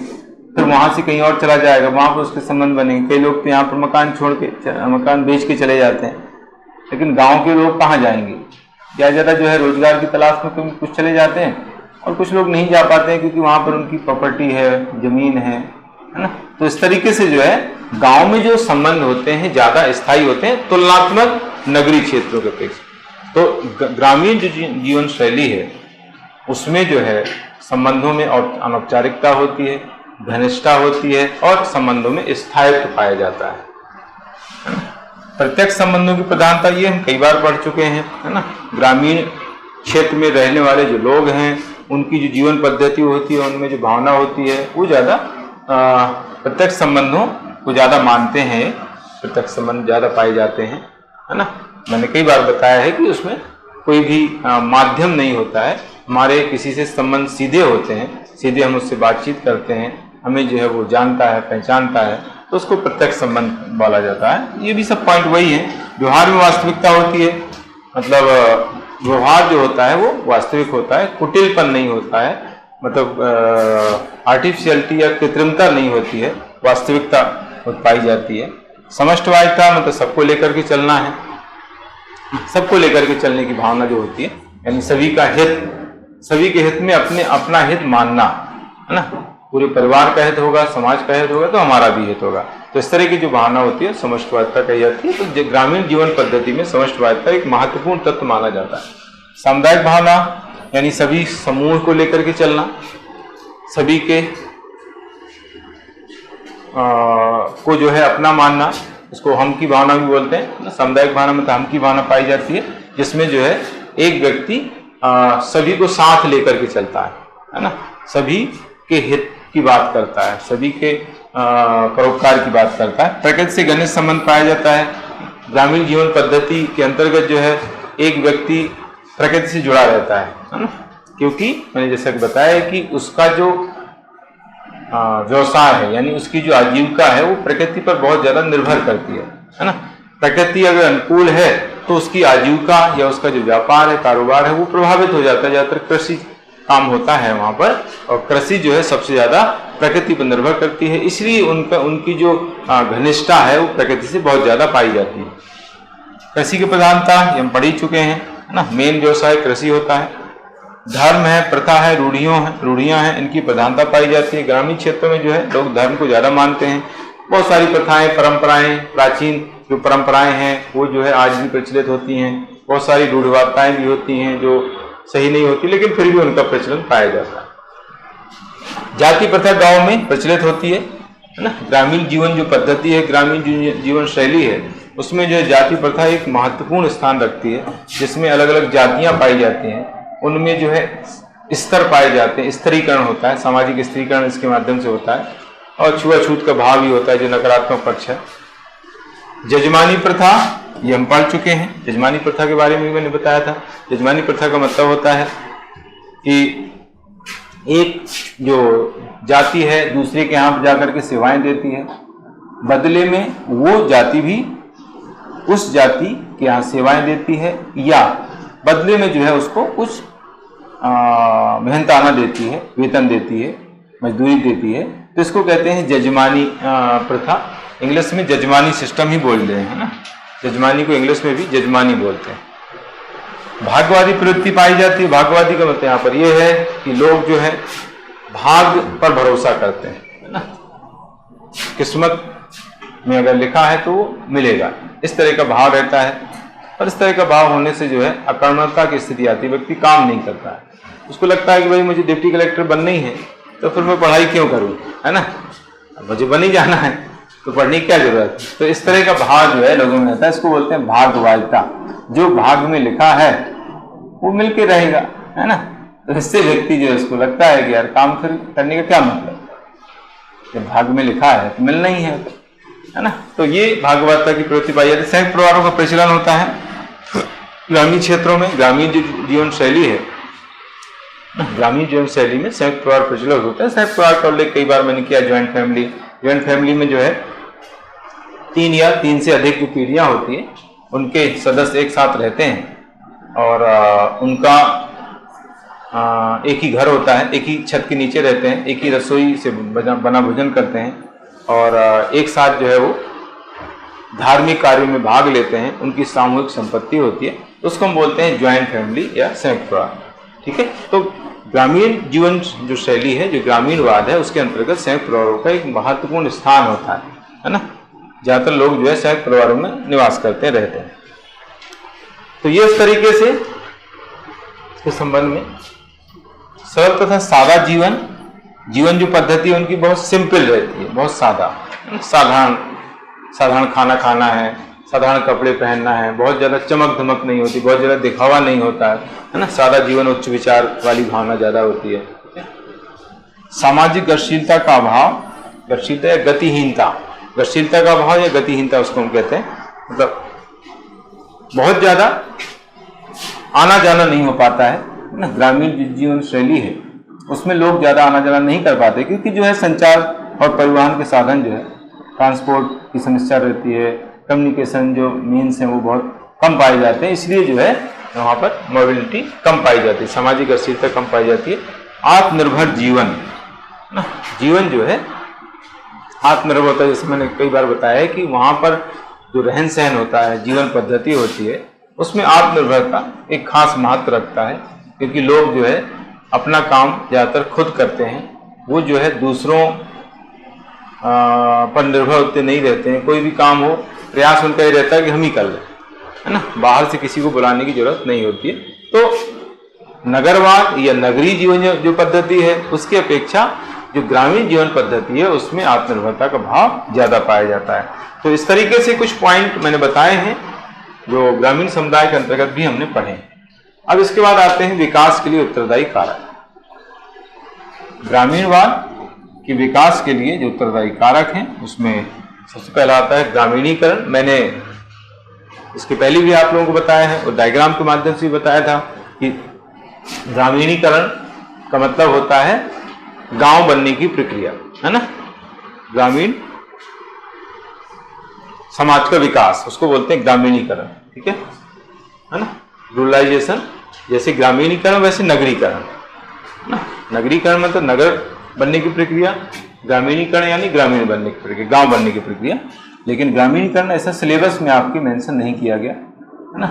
फिर वहां से कहीं और चला जाएगा, वहां पर उसके संबंध बनेंगे। कई लोग तो यहाँ पर मकान छोड़ के, मकान बेच के चले जाते हैं, लेकिन गांव के लोग कहाँ जाएंगे? ज्यादा जो है रोजगार की तलाश में कुछ चले जाते हैं, और कुछ लोग नहीं जा पाते हैं क्योंकि वहां पर उनकी प्रॉपर्टी है, जमीन है ना। तो इस तरीके से जो है गांव में जो संबंध होते हैं ज्यादा स्थायी होते हैं तुलनात्मक नगरीय क्षेत्रों के अपेक्षा। तो ग्रामीण जो जीवन शैली है उसमें जो है संबंधों में अनौपचारिकता होती है, घनिष्ठता होती है, और संबंधों में स्थायित्व पाया जाता है। प्रत्यक्ष संबंधों की प्रधानता ये हम कई बार पढ़ चुके हैं, है ना। ग्रामीण क्षेत्र में रहने वाले जो लोग हैं उनकी जो जीवन पद्धति होती है, उनमें जो भावना होती है, वो ज्यादा प्रत्यक्ष संबंधों को ज्यादा मानते हैं, प्रत्यक्ष संबंध ज्यादा पाए जाते हैं, है ना। मैंने कई बार बताया है कि उसमें कोई भी माध्यम नहीं होता है, हमारे किसी से संबंध सीधे होते हैं, सीधे हम उससे बातचीत करते हैं, हमें जो है वो जानता है, पहचानता है, तो उसको प्रत्यक्ष संबंध बोला जाता है। ये भी सब पॉइंट वही है। व्यवहार में वास्तविकता होती है, मतलब व्यवहार जो होता है वो वास्तविक होता है, कुटिलपन नहीं होता है, मतलब आर्टिफिशियलिटी या कृत्रिमता नहीं होती है, वास्तविकता पाई जाती है। समष्टवादिता मतलब सबको लेकर के चलना है, सबको लेकर के चलने की भावना जो होती है, यानी सभी का हित, सभी के हित में अपना हित मानना, है ना। पूरे परिवार का हित होगा, समाज का हित होगा तो हमारा भी हित होगा। तो इस तरह की जो भावना होती है समष्टवादिता कही जाती है। तो ग्रामीण जीवन पद्धति में समष्टवादिता एक महत्वपूर्ण तत्व माना जाता है। सामुदायिक भावना यानी सभी समूह को लेकर के चलना, सभी के को जो है अपना मानना, उसको हम की भावना भी बोलते हैं। सामुदायिक भावना में हम की भावना पाई जाती है, जिसमें जो है एक व्यक्ति सभी को साथ लेकर के चलता है ना, सभी के हित की बात करता है, सभी के परोपकार की बात करता है। प्रकृति से घनिष्ठ संबंध पाया जाता है। ग्रामीण जीवन पद्धति के अंतर्गत जो है एक व्यक्ति प्रकृति से जुड़ा रहता है ना, क्योंकि मैंने जैसे बताया कि उसका जो व्यवसाय है, यानी उसकी जो आजीविका है वो प्रकृति पर बहुत ज्यादा निर्भर करती है ना। प्रकृति अगर अनुकूल है तो उसकी आजीविका या उसका जो व्यापार है, कारोबार है, वो प्रभावित हो जाता है। ज्यादातर कृषि काम होता है वहां पर, और कृषि जो है सबसे ज्यादा प्रकृति पर निर्भर करती है, इसलिए उनकी जो घनिष्ठता है वो प्रकृति से बहुत ज्यादा पाई जाती है। कृषि की प्रधानता हम पढ़ ही चुके हैं, है ना। मेन व्यवसाय कृषि होता है। धर्म है, प्रथा है, रूढ़ियां हैं, इनकी प्रधानता पाई जाती है। ग्रामीण क्षेत्रों में जो है लोग धर्म को ज्यादा मानते हैं। बहुत सारी प्रथाएं, परंपराएं, प्राचीन जो परंपराएं हैं वो जो है आज भी प्रचलित होती हैं। बहुत सारी रूढ़िवादिताएं भी होती हैं जो सही नहीं होती, लेकिन फिर भी उनका प्रचलन पाया जाता है। जाति प्रथा गांव में प्रचलित होती है ना। ग्रामीण जीवन जो पद्धति है, ग्रामीण जीवन शैली है, उसमें जो है जाति प्रथा एक महत्वपूर्ण स्थान रखती है, जिसमें अलग अलग जातियां पाई जाती हैं। उनमें जो है स्तर पाए जाते हैं, स्तरीकरण होता है, सामाजिक स्तरीकरण इसके माध्यम से होता है, और छुआछूत का भाव भी होता है जो नकारात्मक पक्ष है। जजमानी प्रथा ये हम पढ़ चुके हैं। जजमानी प्रथा के बारे में भी मैंने बताया था। जजमानी प्रथा का मतलब होता है कि एक जो जाति है दूसरे के यहाँ जाकर के सेवाएं देती है, बदले में वो जाति भी उस जाति के यहाँ सेवाएं देती है, या बदले में जो है उसको कुछ मेहनताना देती है, वेतन देती है, मजदूरी देती है। तो इसको कहते हैं जजमानी प्रथा। इंग्लिश में जजमानी सिस्टम ही बोल रहे हैं ना, जजमानी को इंग्लिश में भी जजमानी बोलते हैं। भाग्यवादी प्रवृत्ति पाई जाती है। भाग्यवादी का मतलब यहाँ पर यह है कि लोग जो है भाग्य पर भरोसा करते हैं, है ना, किस्मत में अगर लिखा है तो वो मिलेगा, इस तरह का भाव रहता है। और इस तरह का भाव होने से जो है अकर्मण्यता की स्थिति आती है, व्यक्ति काम नहीं करता है। उसको लगता है कि भाई मुझे डिप्टी कलेक्टर बनना ही है, तो फिर मैं पढ़ाई क्यों करूं, है ना, मुझे बन ही जाना है तो पढ़ने की क्या जरूरत। तो इस तरह का भाव जो है लोगों में रहता है, इसको बोलते हैं भाग्यवादिता। जो भाग्य में लिखा है वो मिलके रहेगा, है ना। तो इससे व्यक्ति जो है उसको लगता है कि यार काम फिर करने का क्या मतलब, जब भाग्य में लिखा है तो मिलना ही है ना। तो ये भाग्यवादिता की प्रवृत्ति पाई जाती है। संयुक्त परिवारों का प्रचलन होता है ग्रामीण क्षेत्रों में। ग्रामीण जो जीवन शैली है, ग्रामीण जीवन शैली में संयुक्त परिवार प्रचलित होता है। संयुक्त परिवार का उल्लेख कई बार मैंने किया। ज्वाइंट फैमिली, ज्वाइंट फैमिली में जो है 3 या 3 से अधिक जो पीढ़ियां होती है, उनके सदस्य एक साथ रहते हैं और उनका एक ही घर होता है, एक ही छत के नीचे रहते हैं, एक ही रसोई से बना भोजन करते हैं और एक साथ जो है वो धार्मिक कार्यों में भाग लेते हैं। उनकी सामूहिक संपत्ति होती है, उसको हम बोलते हैं ज्वाइंट फैमिली या संयुक्त परिवार। ठीक है। तो ग्रामीण जीवन जो शैली है, जो ग्रामीणवाद है, उसके अंतर्गत संयुक्त परिवारों का एक महत्वपूर्ण स्थान होता है ना। ज्यादातर लोग जो है संयुक्त परिवारों में निवास करते रहते हैं। तो ये इस तरीके से इसके संबंध में सरल तथा सादा जीवन जो पद्धति है उनकी बहुत सिंपल रहती है, बहुत साधारण खाना खाना है, साधारण कपड़े पहनना है, बहुत ज़्यादा चमक धमक नहीं होती, बहुत ज़्यादा दिखावा नहीं होता है ना। सादा जीवन, उच्च विचार वाली भावना ज़्यादा होती है। सामाजिक गतिशीलता का अभाव, गतिशीलता या गतिहीनता, गतिशीलता का अभाव या गतिहीनता उसको हम कहते हैं। मतलब बहुत ज़्यादा आना जाना नहीं हो पाता है ना। ग्रामीण जीवन शैली है उसमें लोग ज़्यादा आना जाना नहीं कर पाते, क्योंकि जो है संचार और परिवहन के साधन जो है, ट्रांसपोर्ट की समस्या रहती है, कम्युनिकेशन जो मीन्स हैं वो बहुत कम पाए जाते हैं, इसलिए जो है वहाँ पर मोबिलिटी कम पाई जाती है, सामाजिक गतिशीलता कम पाई जाती है। आत्मनिर्भर जीवन ना, जीवन जो है आत्मनिर्भर होता है। जैसे मैंने कई बार बताया है कि वहाँ पर जो रहन सहन होता है, जीवन पद्धति होती है, उसमें आत्मनिर्भरता एक खास महत्व रखता है, क्योंकि लोग जो है अपना काम ज़्यादातर खुद करते हैं। वो जो है दूसरों पर निर्भर होते नहीं रहते हैं। कोई भी काम हो, प्रयास उनका ही रहता है कि हम ही कर लें, है ना, बाहर से किसी को बुलाने की जरूरत नहीं होती है। तो नगरवाद या नगरीय जीवन जो पद्धति है, उसकी अपेक्षा जो ग्रामीण जीवन पद्धति है उसमें आत्मनिर्भरता का भाव ज़्यादा पाया जाता है। तो इस तरीके से कुछ पॉइंट मैंने बताए हैं जो ग्रामीण समुदाय के अंतर्गत भी हमने पढ़े। अब इसके बाद आते हैं विकास के लिए उत्तरदायी कारक। ग्रामीणवाद के विकास के लिए जो उत्तरदायी कारक हैं उसमें सबसे पहला आता है ग्रामीणीकरण। मैंने इसके पहले भी आप लोगों को बताया है और डायग्राम के माध्यम से भी बताया था कि ग्रामीणीकरण का मतलब होता है गांव बनने की प्रक्रिया, है ना। ग्रामीण समाज का विकास, उसको बोलते हैं ग्रामीणीकरण। ठीक है ना। रूरलाइजेशन, जैसे ग्रामीणीकरण वैसे नगरीकरण ना। नगरीकरण मतलब नगर बनने की प्रक्रिया, ग्रामीणीकरण यानी ग्रामीण बनने की प्रक्रिया, गांव बनने की प्रक्रिया। लेकिन ग्रामीणीकरण ऐसा सिलेबस में आपके मेंशन नहीं किया गया, है ना,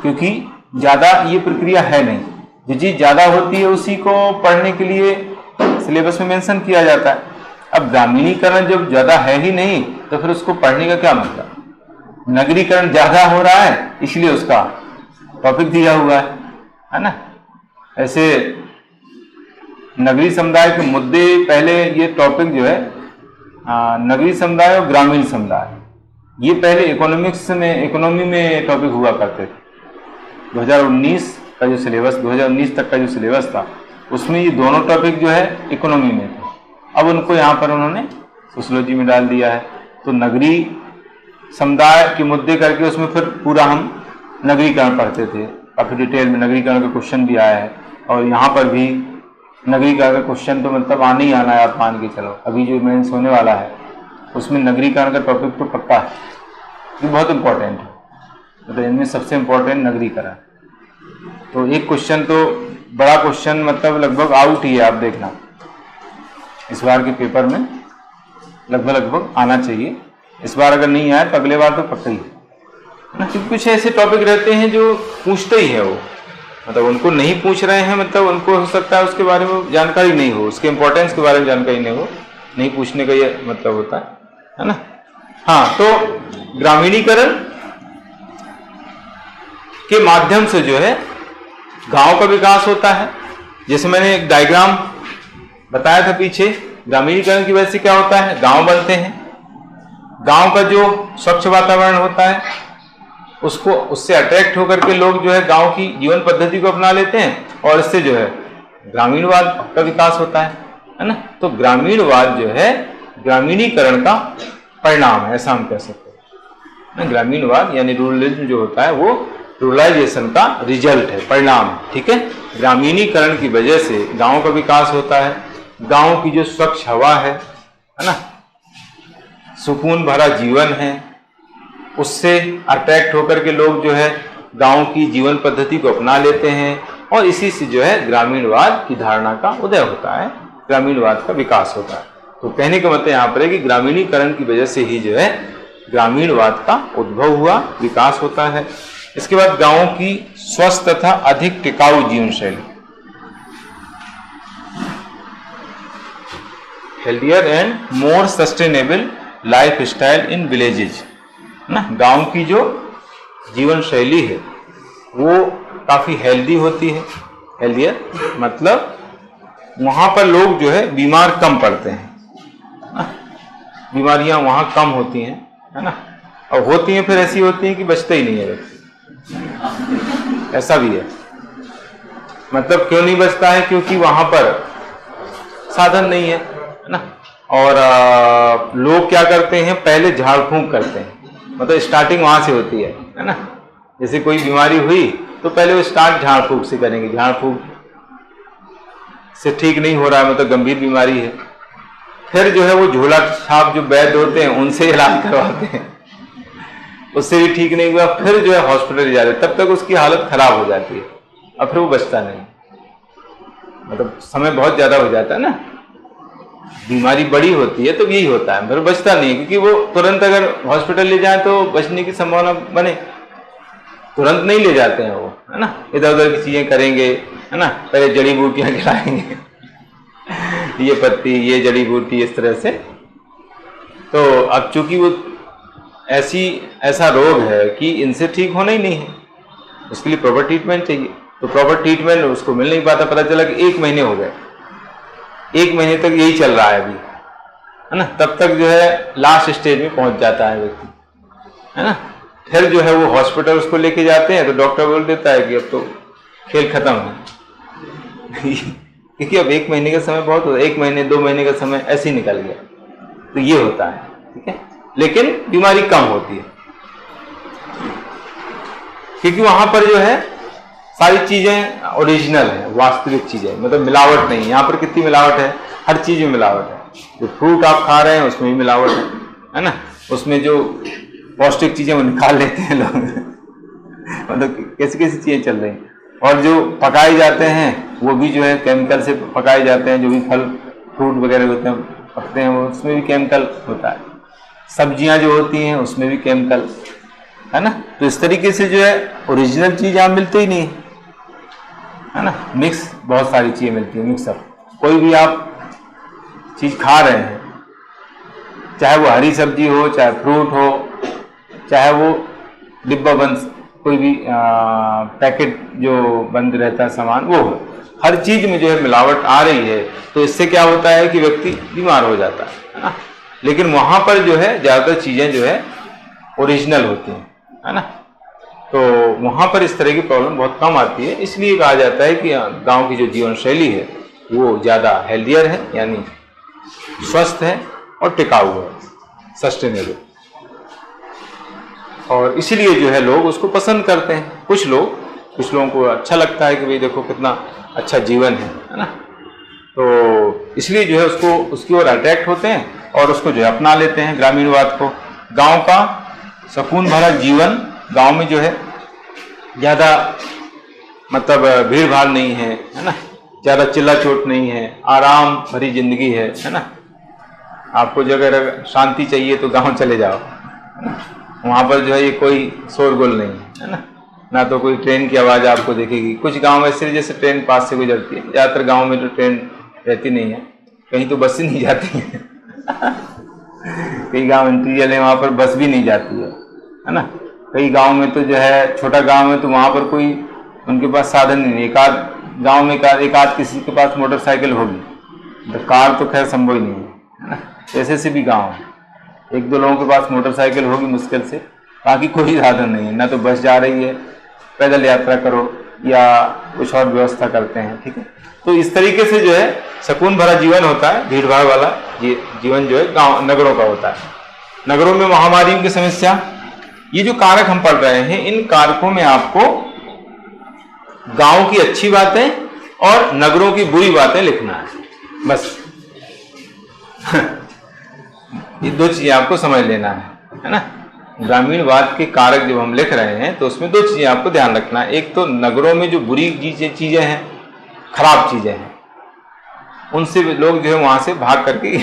क्योंकि ज़्यादा ये प्रक्रिया है नहीं। जो चीज़ ज़्यादा होती है उसी को पढ़ने के लिए सिलेबस में मेंशन किया जाता है। अब ग्रामीणीकरण जब ज़्यादा है ही नहीं तो फिर उसको पढ़ने का क्या मतलब। नगरीकरण ज़्यादा हो रहा है इसलिए उसका टॉपिक दिया हुआ है ना। ऐसे नगरीय समुदाय के मुद्दे, पहले ये टॉपिक जो है नगरीय समुदाय और ग्रामीण समुदाय, ये पहले इकोनॉमी में टॉपिक हुआ करते थे। 2019 का जो सिलेबस, 2019 तक का जो सिलेबस था उसमें ये दोनों टॉपिक जो है इकोनॉमी में थे। अब उनको यहाँ पर उन्होंने सोशियोलॉजी में डाल दिया है। तो नगरीय समुदाय के मुद्दे करके उसमें फिर पूरा हम नगरीकरण पढ़ते थे, काफ़ी डिटेल में नगरीकरण का क्वेश्चन भी आया है। और यहाँ पर भी नगरीकरण का क्वेश्चन तो मतलब आने ही आना है, आप मान के चलो। अभी जो मेंस होने वाला है उसमें नगरीकरण का टॉपिक तो पक्का है, ये बहुत इम्पोर्टेंट है। मतलब इनमें सबसे इम्पोर्टेंट नगरीकरण। तो एक क्वेश्चन तो बड़ा क्वेश्चन मतलब लगभग आउट ही है, आप देखना इस बार के पेपर में लगभग आना चाहिए। इस बार अगर नहीं आया तो अगले बार तो पक्का ही है ना, क्योंकि कुछ ऐसे टॉपिक रहते हैं जो पूछते ही है वो, मतलब उनको नहीं पूछ रहे हैं, मतलब उनको हो सकता है उसके बारे में जानकारी नहीं हो, उसके इम्पोर्टेंस के बारे में जानकारी नहीं हो, नहीं पूछने का ये मतलब होता है ना। हाँ, तो ग्रामीणीकरण के माध्यम से जो है गांव का विकास होता है। जैसे मैंने एक डायग्राम बताया था पीछे, ग्रामीणीकरण की वजह से क्या होता है, गांव बनते हैं। गांव का जो स्वच्छ वातावरण होता है उससे अट्रैक्ट होकर के लोग जो है गांव की जीवन पद्धति को अपना लेते हैं, और इससे जो है ग्रामीणवाद का विकास होता है ना। तो ग्रामीणवाद जो है ग्रामीणीकरण का परिणाम है, ऐसा हम कह सकते हैं। ग्रामीणवाद यानी रूरलिज्म जो होता है वो रूरलाइजेशन का रिजल्ट है, परिणाम, ठीक है। ग्रामीणीकरण की वजह से गांव का विकास होता है। गांव की जो स्वच्छ हवा है ना, सुकून भरा जीवन है, उससे अट्रैक्ट होकर के लोग जो है गांव की जीवन पद्धति को अपना लेते हैं, और इसी से जो है ग्रामीणवाद की धारणा का उदय होता है, ग्रामीणवाद का विकास होता है। तो कहने का मतलब यहाँ पर है कि ग्रामीणीकरण की वजह से ही जो है ग्रामीणवाद का उद्भव हुआ, विकास होता है। इसके बाद गांवों की स्वस्थ तथा अधिक टिकाऊ जीवन शैली, healthier and more sustainable life style in villages ना। गांव की जो जीवन शैली है वो काफी हेल्दी होती है। हेल्दियर मतलब वहां पर लोग जो है बीमार कम पड़ते हैं ना, बीमारियां वहां कम होती हैं, है ना, और होती हैं फिर ऐसी होती हैं कि बचता ही नहीं है व्यक्ति, ऐसा भी है। मतलब क्यों नहीं बचता है, क्योंकि वहां पर साधन नहीं है ना, और लोग क्या करते हैं, पहले झाड़ फूंक करते हैं, मतलब स्टार्टिंग वहां से होती है ना। जैसे कोई बीमारी हुई तो पहले वो स्टार्ट झाड़ फूंक से करेंगे, झाड़ फूंक से ठीक नहीं हो रहा है, मतलब गंभीर बीमारी है, फिर जो है वो झोला छाप जो वैद्य होते हैं उनसे इलाज करवाते हैं, उससे भी ठीक नहीं हुआ, फिर जो है हॉस्पिटल ले जाते हैं, तब तक उसकी हालत खराब हो जाती है और फिर वो बचता नहीं, मतलब समय बहुत ज्यादा हो जाता है ना। बीमारी बड़ी होती है तो यही होता है, फिर बचता नहीं, क्योंकि वो तुरंत अगर हॉस्पिटल ले जाए तो बचने की संभावना बने, तुरंत नहीं ले जाते हैं वो, है ना, इधर उधर की चीजें करेंगे, है ना, पहले जड़ी बूटियां खिलाएंगे ये पत्ती, ये जड़ी बूटी, इस तरह से। तो अब चूंकि वो ऐसा रोग है कि इनसे ठीक होना ही नहीं है, उसके लिए प्रॉपर ट्रीटमेंट चाहिए, तो प्रॉपर ट्रीटमेंट उसको मिल नहीं पाता। पता चला कि 1 महीने हो गए, 1 महीने तक यही चल रहा है अभी, है ना, तब तक जो है लास्ट स्टेज में पहुंच जाता है व्यक्ति, है ना। फिर जो है वो हॉस्पिटल उसको लेके जाते हैं तो डॉक्टर बोल देता है कि अब तो खेल खत्म है क्योंकि अब 1 महीने का समय बहुत होता है, 1 महीने 2 महीने का समय ऐसे ही निकल गया, तो ये होता है, ठीक है। लेकिन बीमारी कम होती है क्योंकि वहां पर जो है सारी चीजें ओरिजिनल है, वास्तविक चीजें, मतलब मिलावट नहीं। यहाँ पर कितनी मिलावट है, हर चीज में मिलावट है। जो फ्रूट आप खा रहे हैं उसमें भी मिलावट है ना, उसमें जो पौष्टिक चीजें वो निकाल लेते हैं लोग मतलब कैसी कैसी चीजें चल रही हैं, और जो पकाए जाते हैं वो भी जो है केमिकल से पकाए जाते हैं, जो भी फल फ्रूट वगैरह होते हैं पकते हैं वो, उसमें भी केमिकल होता है। सब्जियां जो होती हैं उसमें भी केमिकल, है ना। तो इस तरीके से जो है ओरिजिनल चीज यहाँ मिलती ही नहीं है ना, मिक्स बहुत सारी चीजें मिलती है, मिक्सअप। कोई भी आप चीज खा रहे हैं, चाहे वो हरी सब्जी हो, चाहे फ्रूट हो, चाहे वो डिब्बा बंद कोई भी पैकेट जो बंद रहता है सामान वो हो, हर चीज में जो है मिलावट आ रही है। तो इससे क्या होता है कि व्यक्ति बीमार हो जाता है ना। लेकिन वहां पर जो है ज्यादातर चीजें जो है ओरिजिनल होती हैं, है ना, तो वहां पर इस तरह की प्रॉब्लम बहुत कम आती है। इसलिए कहा जाता है कि गांव की जो जीवन शैली है वो ज्यादा हेल्दियर है, यानी स्वस्थ है और टिकाऊ है, सस्टेनेबल, और इसीलिए जो है लोग उसको पसंद करते हैं। कुछ लोगों को अच्छा लगता है कि भाई देखो कितना अच्छा जीवन है ना, तो इसलिए जो है उसकी ओर अट्रैक्ट होते हैं और उसको जो है अपना लेते हैं ग्रामीणवाद को। गांव का सुकून भरा जीवन गांव में जो है ज़्यादा मतलब भीड़ भाड़ नहीं है, है ना, ज़्यादा चिल्ला चोट नहीं है, आराम भरी जिंदगी है ना। आपको जो अगर शांति चाहिए तो गांव चले जाओ, वहाँ पर जो है ये कोई शोरगुल नहीं है ना, ना तो कोई ट्रेन की आवाज़ आपको दिखेगी। कुछ गांव ऐसे जैसे ट्रेन पास से गुजरती है, ज़्यादातर गांव में तो ट्रेन रहती नहीं है, कहीं तो बस ही नहीं जाती है कई गांव इंटीरियर है वहाँ पर बस भी नहीं जाती है ना। कई गांव में तो जो है छोटा गांव में तो वहाँ पर कोई उनके पास साधन नहीं, एक आध गाँव में एक आध किसी के पास मोटरसाइकिल होगी, तो कार तो खैर संभव ही नहीं है ना। ऐसे से भी गाँव है, एक दो लोगों के पास मोटरसाइकिल होगी मुश्किल से, बाकी कोई साधन नहीं है, ना तो बस जा रही है, पैदल यात्रा करो या कुछ और व्यवस्था करते हैं, ठीक है। तो इस तरीके से जो है सुकून भरा जीवन होता है, भीड़ भाड़ वाला जीवन जो है गाँव नगरों का होता है। नगरों में महामारियों की समस्या, ये जो कारक हम पढ़ रहे हैं, इन कारकों में आपको गांव की अच्छी बातें और नगरों की बुरी बातें लिखना है, बस ये दो चीजें आपको समझ लेना है ना। ग्रामीणवाद के कारक जब हम लिख रहे हैं तो उसमें दो चीजें आपको ध्यान रखना है। एक तो नगरों में जो बुरी चीजें हैं, खराब चीजें हैं, उनसे लोग जो है वहां से भाग करके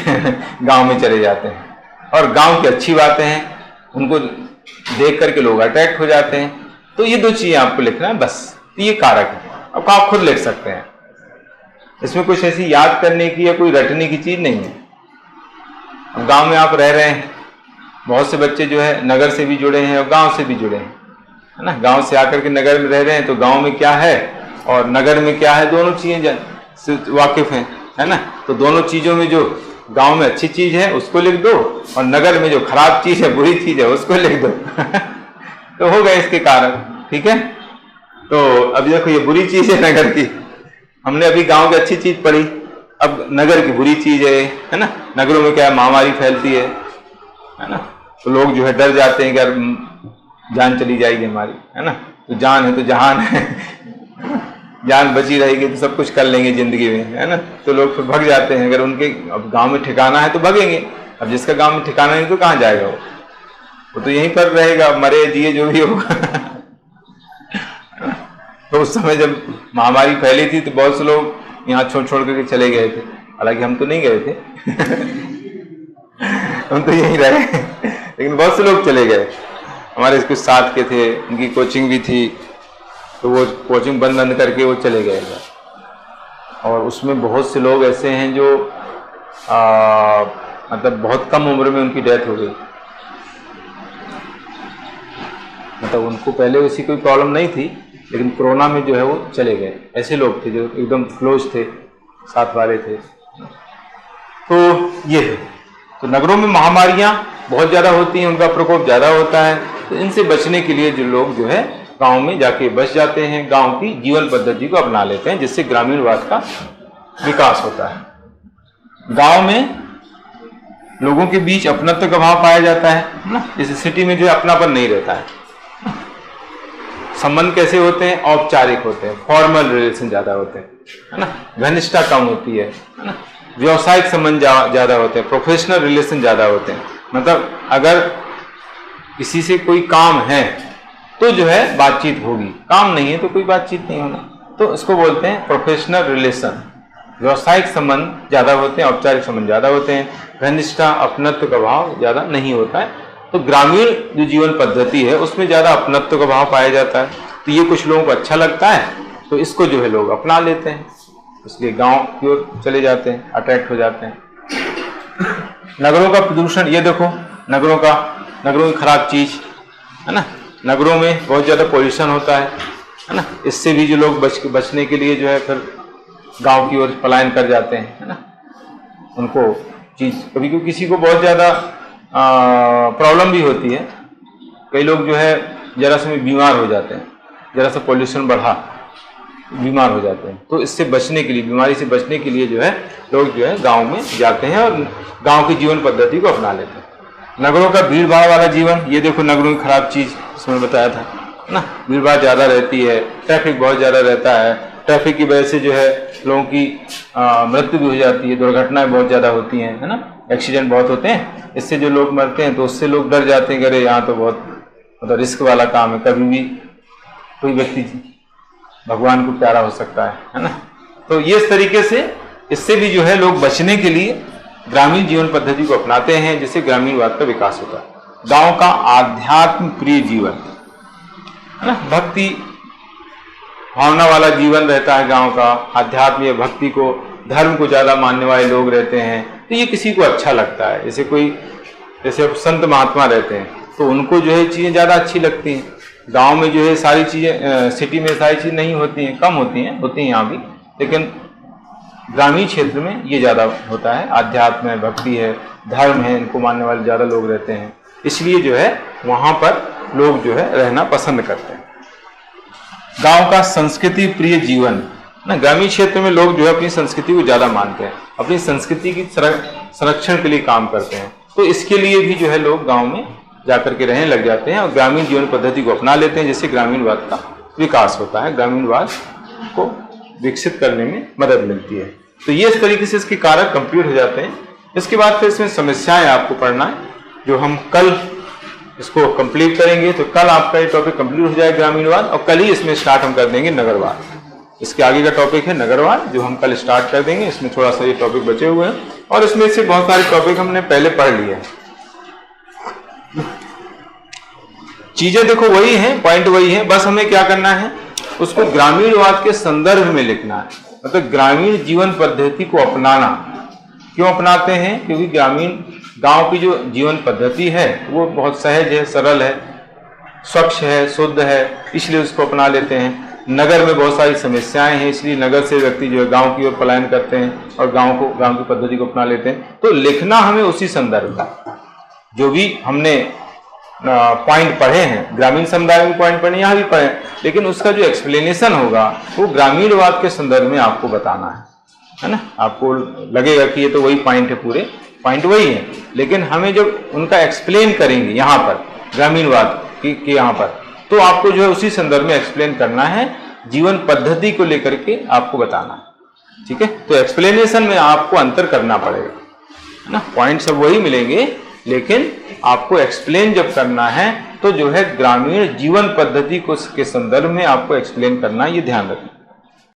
गांव में चले जाते हैं, और गांव की अच्छी बातें हैं उनको देख करके लोग अट्रैक्ट हो जाते हैं। तो ये दो चीजें आपको लिखना है, बस ये कारक है। अब आप खुद लिख सकते हैं, इसमें कुछ ऐसी याद करने की या कोई रटने की चीज नहीं है। अब गांव में आप रह रहे हैं, बहुत से बच्चे जो है नगर से भी जुड़े हैं और गांव से भी जुड़े हैं, है ना। गांव से आकर के नगर में रह रहे हैं, तो गांव में क्या है और नगर में क्या है, दोनों चीजें वाकिफ हैं, है ना। तो दोनों चीजों में जो गांव में अच्छी चीज है उसको लिख दो, और नगर में जो खराब चीज है, बुरी चीज है, उसको लिख दो तो हो गए इसके कारण, ठीक है। तो अब देखो ये बुरी चीज है नगर की, हमने अभी गांव की अच्छी चीज पढ़ी, अब नगर की बुरी चीज है ना। नगरों में क्या है, महामारी फैलती है ना, तो लोग जो है डर जाते हैं कि यार जान चली जाएगी हमारी, है ना। तो जान है तो जहान है जान बची रहेगी तो सब कुछ कर लेंगे जिंदगी में, है ना। तो लोग फिर भग जाते हैं, अगर उनके अब गांव में ठिकाना है तो भगेंगे। अब जिसका गांव में ठिकाना नहीं तो कहाँ जाएगा वो तो यहीं पर रहेगा, मरे जिए जो भी होगा तो उस समय जब महामारी फैली थी तो बहुत से लोग यहाँ छोड़ करके चले गए थे, हालांकि हम तो नहीं गए थे हम तो यहीं रहे लेकिन बहुत से लोग चले गए। हमारे कुछ साथ के थे, उनकी कोचिंग भी थी, तो वो कोचिंग बंद करके वो चले गए। और उसमें बहुत से लोग ऐसे हैं जो मतलब बहुत कम उम्र में उनकी डेथ हो गई, मतलब उनको पहले उसी कोई प्रॉब्लम नहीं थी, लेकिन कोरोना में जो है वो चले गए। ऐसे लोग थे जो एकदम क्लोज थे, साथ वाले थे। तो ये है, तो नगरों में महामारियां बहुत ज़्यादा होती हैं, उनका प्रकोप ज़्यादा होता है। तो इनसे बचने के लिए जो लोग जो है गांव में जाके बस जाते हैं, गांव की जीवन पद्धति को अपना लेते हैं, जिससे ग्रामीणवाद का विकास होता है। गांव में लोगों के बीच अपनत्व का भाव पाया जाता है ना, जैसे सिटी में जो है अपनापन नहीं रहता है। संबंध कैसे होते हैं, औपचारिक होते हैं, फॉर्मल रिलेशन ज़्यादा होते हैं, है ना। घनिष्ठता कम होती है ना। व्यावसायिक संबंध ज़्यादा होते हैं, प्रोफेशनल रिलेशन ज़्यादा होते हैं। मतलब अगर किसी से कोई काम है तो जो है बातचीत होगी, काम नहीं है तो कोई बातचीत नहीं होना। तो इसको बोलते हैं प्रोफेशनल रिलेशन। व्यावसायिक संबंध ज़्यादा होते हैं, औपचारिक संबंध ज़्यादा होते हैं, घनिष्ठता अपनत्व का भाव ज़्यादा नहीं होता है। तो ग्रामीण जो जीवन पद्धति है उसमें ज़्यादा अपनत्व का भाव पाया जाता है। तो ये कुछ लोगों को अच्छा लगता है, तो इसको जो है लोग अपना लेते हैं, इसलिए गांव की ओर चले जाते हैं, अट्रैक्ट हो जाते हैं। नगरों का प्रदूषण, ये देखो नगरों की खराब चीज़ है ना। नगरों में बहुत ज़्यादा पोल्यूशन होता है ना। इससे भी जो लोग बचने के लिए जो है फिर गांव की ओर पलायन कर जाते हैं, है ना। उनको चीज़ कभी कभी किसी को बहुत ज़्यादा प्रॉब्लम भी होती है, कई लोग जो है जरा से बीमार हो जाते हैं, जरा सा पोल्यूशन बढ़ा बीमार हो जाते हैं। तो इससे बचने के लिए, बीमारी से बचने के लिए जो है लोग जो है गांव में जाते हैं और गांव की जीवन पद्धति को अपना लेते हैं। नगरों का भीड़ भाड़ वाला जीवन, ये देखो नगरों की खराब चीज़ इसमें बताया था ना। भीड़ भाड़ ज़्यादा रहती है, ट्रैफिक बहुत ज़्यादा रहता है, ट्रैफिक की वजह से जो है लोगों की मृत्यु भी हो जाती है, दुर्घटनाएं बहुत ज़्यादा होती हैं, है ना। एक्सीडेंट बहुत होते हैं, इससे जो लोग मरते हैं तो उससे लोग डर जाते हैं कि अरे यहाँ तो बहुत मतलब रिस्क वाला काम है, कभी भी कोई व्यक्ति भगवान को प्यारा हो सकता है ना। तो ये इस तरीके से इससे भी जो है लोग बचने के लिए ग्रामीण जीवन पद्धति को अपनाते हैं, जिससे ग्रामीणवाद का विकास होता है। गांव का आध्यात्म प्रिय जीवन है ना, भक्ति भावना वाला जीवन रहता है गांव का, आध्यात्म या भक्ति को, धर्म को ज्यादा मानने वाले लोग रहते हैं, तो ये किसी को अच्छा लगता है। जैसे अब संत महात्मा रहते हैं तो उनको जो है चीजें ज्यादा अच्छी लगती हैं। गांव में जो है सारी चीजें, सिटी में सारी चीजें नहीं होती हैं, कम होती हैं यहाँ भी, लेकिन ग्रामीण क्षेत्र में ये ज्यादा होता है। आध्यात्म है, भक्ति है, धर्म है, इनको मानने वाले ज्यादा लोग रहते हैं, इसलिए जो है वहां पर लोग जो है रहना पसंद करते हैं। गांव का संस्कृति प्रिय जीवन ना, ग्रामीण क्षेत्र में लोग जो है अपनी संस्कृति को ज्यादा मानते हैं, अपनी संस्कृति की संरक्षण के लिए काम करते हैं, तो इसके लिए भी जो है लोग गांव में जाकर के रहने लग जाते हैं और ग्रामीण जीवन पद्धति को अपना लेते हैं, जिससे ग्रामीणवाद का विकास होता है, ग्रामीणवाद को विकसित करने में मदद मिलती है। तो ये इस तरीके से इसके कारक कंप्लीट हो जाते हैं। इसके बाद फिर इसमें समस्याएं आपको पढ़ना है, जो हम कल इसको कंप्लीट करेंगे। तो कल आपका ये टॉपिक कंप्लीट हो जाएगा ग्रामीणवाद, और कल ही इसमें स्टार्ट हम कर देंगे नगरवाद। इसके आगे का टॉपिक है नगरवाद, जो हम कल स्टार्ट कर देंगे। इसमें थोड़ा सा ये टॉपिक बचे हुए हैं और इसमें से बहुत सारे टॉपिक हमने पहले पढ़ लिए हैं। चीजें देखो वही हैं, पॉइंट वही है, बस हमें क्या करना है, उसको ग्रामीणवाद के संदर्भ में लिखना है। मतलब ग्रामीण जीवन पद्धति को अपनाना। क्यों अपनाते हैं? क्योंकि ग्रामीण गांव की जो जीवन पद्धति है वो बहुत सहज है, सरल है, स्वच्छ है, शुद्ध है, इसलिए उसको अपना लेते हैं। नगर में बहुत सारी समस्याएं हैं, इसलिए नगर से व्यक्ति जो है गांव की ओर पलायन करते हैं और गांव की पद्धति को अपना लेते हैं। तो लिखना हमें उसी संदर्भ का, जो भी हमने पॉइंट पढ़े हैं, ग्रामीण समुदाय में पॉइंट पढ़े, यहाँ भी पढ़े, लेकिन उसका जो एक्सप्लेनेशन होगा वो ग्रामीणवाद के संदर्भ में आपको बताना है ना। आपको लगेगा कि ये तो वही पॉइंट है, पूरे पॉइंट वही है, लेकिन हमें जब उनका एक्सप्लेन करेंगे यहाँ पर ग्रामीणवाद की यहाँ पर, तो आपको जो है उसी संदर्भ में एक्सप्लेन करना है, जीवन पद्धति को लेकर के आपको बताना है। ठीक है, तो एक्सप्लेनेशन में आपको अंतर करना पड़ेगा, है ना। पॉइंट सब वही मिलेंगे, लेकिन आपको एक्सप्लेन जब करना है तो जो है ग्रामीण जीवन पद्धति को के संदर्भ में आपको एक्सप्लेन करना है, ये ध्यान रखना।